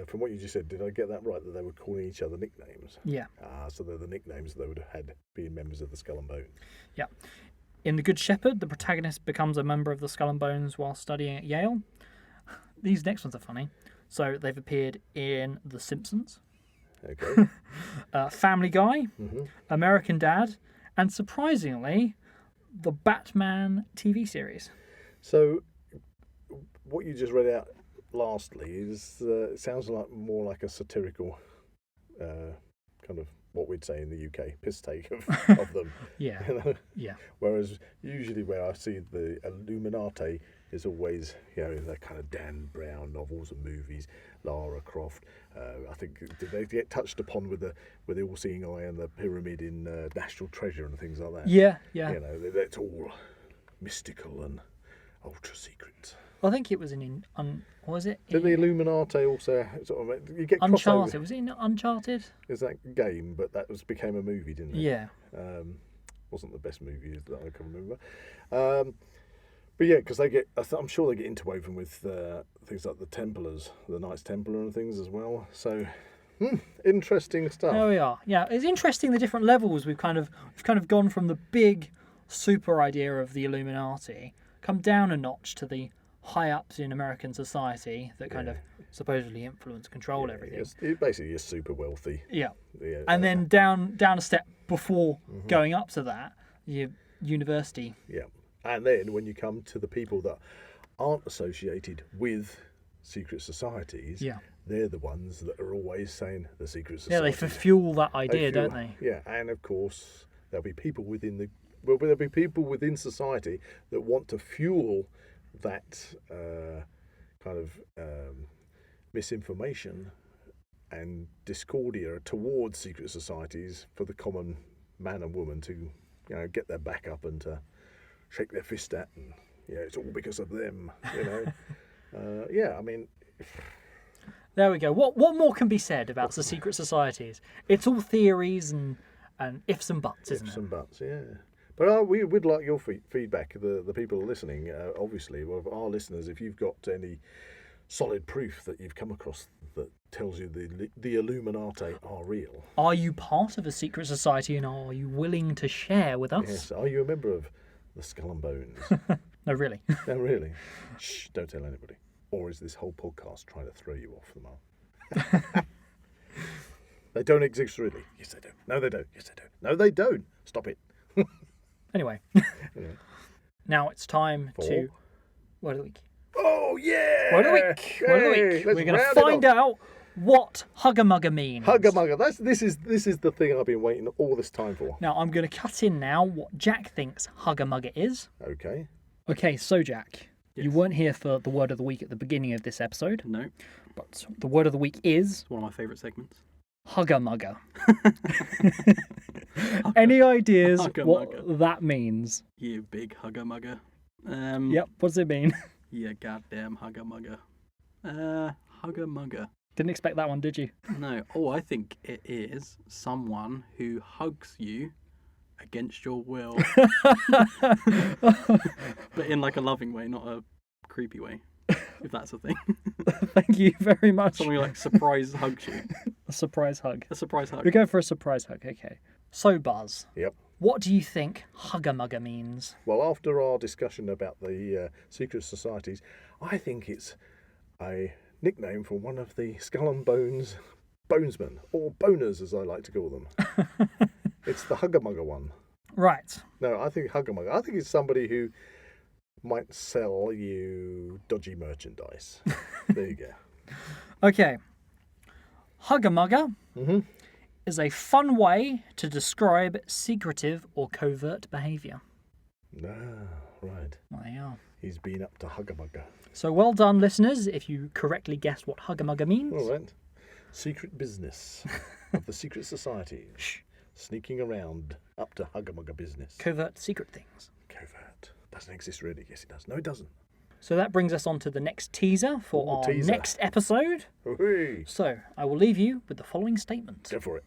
From what you just said, did I get that right, that they were calling each other nicknames? Yeah. So they're the nicknames they would have had being members of the Skull and Bones. Yeah. In The Good Shepherd, the protagonist becomes a member of the Skull and Bones while studying at Yale. These next ones are funny. So they've appeared in The Simpsons. Okay. Family Guy, American Dad, and surprisingly, the Batman TV series. So, what you just read out lastly is it sounds more like a satirical kind of what we'd say in the UK piss take of them. Yeah. Yeah. Whereas usually where I see the Illuminati is always, the kind of Dan Brown novels and movies, Lara Croft. I think did they get touched upon with the all-seeing eye and the pyramid in National Treasure and things like that? Yeah. That's all mystical and ultra secret. I think it was in was it? Did the Illuminati also sort of you get Uncharted? crossover? Was it in Uncharted? Is that game? But that became a movie, didn't it? Yeah. Wasn't the best movie that I can remember. But yeah, because I'm sure they get interwoven with things like the Templars, the Knights Templar and things as well. So, interesting stuff. There we are. Yeah, it's interesting the different levels we've kind of gone from the big super idea of the Illuminati, come down a notch to the high ups in American society that kind of supposedly influence, control everything. It's basically you're super wealthy. Yeah. And then down a step before going up to that, your university. Yeah. And then when you come to the people that aren't associated with secret societies, they're the ones that are always saying the secret society. Yeah, they fuel that idea, don't they? Yeah, and of course there'll be people within society that want to fuel that kind of misinformation and discordia towards secret societies for the common man and woman to, get their back up and to shake their fist at, and it's all because of them. I mean. There we go. What more can be said about the secret societies? It's all theories and ifs and buts, isn't it? Ifs and buts, yeah. But we would like your feedback, the people listening, obviously, of our listeners, if you've got any solid proof that you've come across that tells you the Illuminati are real. Are you part of a secret society, and are you willing to share with us? Yes. Are you a member of the Skull and Bones? No, really. No, really. Shh, don't tell anybody. Or is this whole podcast trying to throw you off the mark? They don't exist, really. Yes, they do. No, they don't. Yes, they do. No, they don't. Stop it. Anyway. Now it's time to... Word of the week. Oh, yeah! Word of the week. Word of the week. Let's We're going to round it find off. out what hugger-mugger means. Hugger-mugger. This is the thing I've been waiting all this time for. Now, I'm going to cut in now what Jack thinks hugger-mugger is. Okay. Okay, so Jack, you Yes. weren't here for the word of the week at the beginning of this episode, No, but the word of the week is it's one of my favourite segments. hugger-mugger. Any ideas Hugger-mugger. what that means? You big hugger mugger. Yep, what does it mean? You goddamn hugger mugger. Hugger mugger. Didn't expect that one, did you? No. Oh, I think it is someone who hugs you against your will, but in like a loving way, not a creepy way. If that's a thing. Thank you very much. Someone who like surprise hugs you. A surprise hug. A surprise hug. We go for a surprise hug, okay. So, Buzz, Yep. what do you think hugger-mugger means? Well, after our discussion about the secret societies, I think it's a nickname for one of the Skull and Bones bonesmen, or boners as I like to call them. It's the hugger-mugger one. Right. No, I think hugger-mugger. I think it's somebody who might sell you dodgy merchandise. There you go. Okay. Hugger-mugger is a fun way to describe secretive or covert behaviour. No, right. Well, there you are. He's been up to hugger-mugger. So well done, listeners, if you correctly guessed what hugger-mugger means. All right. Secret business of the secret society. Sneaking around up to hugger-mugger business. Covert secret things. Covert. Doesn't exist really. Yes, it does. No, it doesn't. So that brings us on to the next teaser for Ooh, our teaser. next episode. Hooray. So I will leave you with the following statement. Go for it.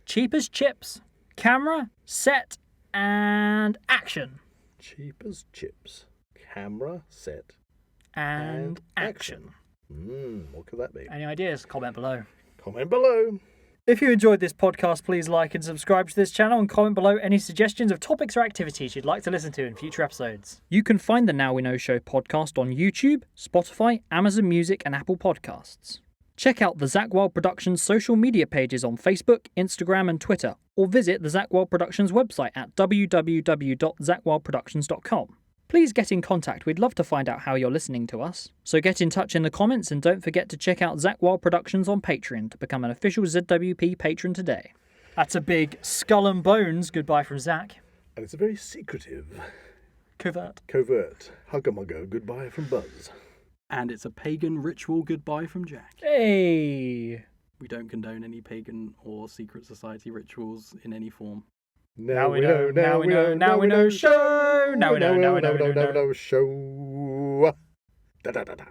Cheap as chips. Camera, set, and action. Cheap as chips. Camera, set, And action. What could that be? Any ideas? Comment below. Comment below. If you enjoyed this podcast, please like and subscribe to this channel and comment below any suggestions of topics or activities you'd like to listen to in future episodes. You can find the Now We Know Show podcast on YouTube, Spotify, Amazon Music and Apple Podcasts. Check out the Zak Wylde Productions social media pages on Facebook, Instagram and Twitter, or visit the Zak Wylde Productions website at www.zakwyldeproductions.com. Please get in contact, we'd love to find out how you're listening to us. So get in touch in the comments and don't forget to check out Zak Wylde Productions on Patreon to become an official ZWP patron today. That's a big skull and bones goodbye from Zak. And it's a very secretive, Covert. hugger-mugger goodbye from Buzz. And it's a pagan ritual goodbye from Jack. Hey! We don't condone any pagan or secret society rituals in any form. Now we know, now we know, now we know, show! Now we know, now we know, now we know. Show. Da da da da.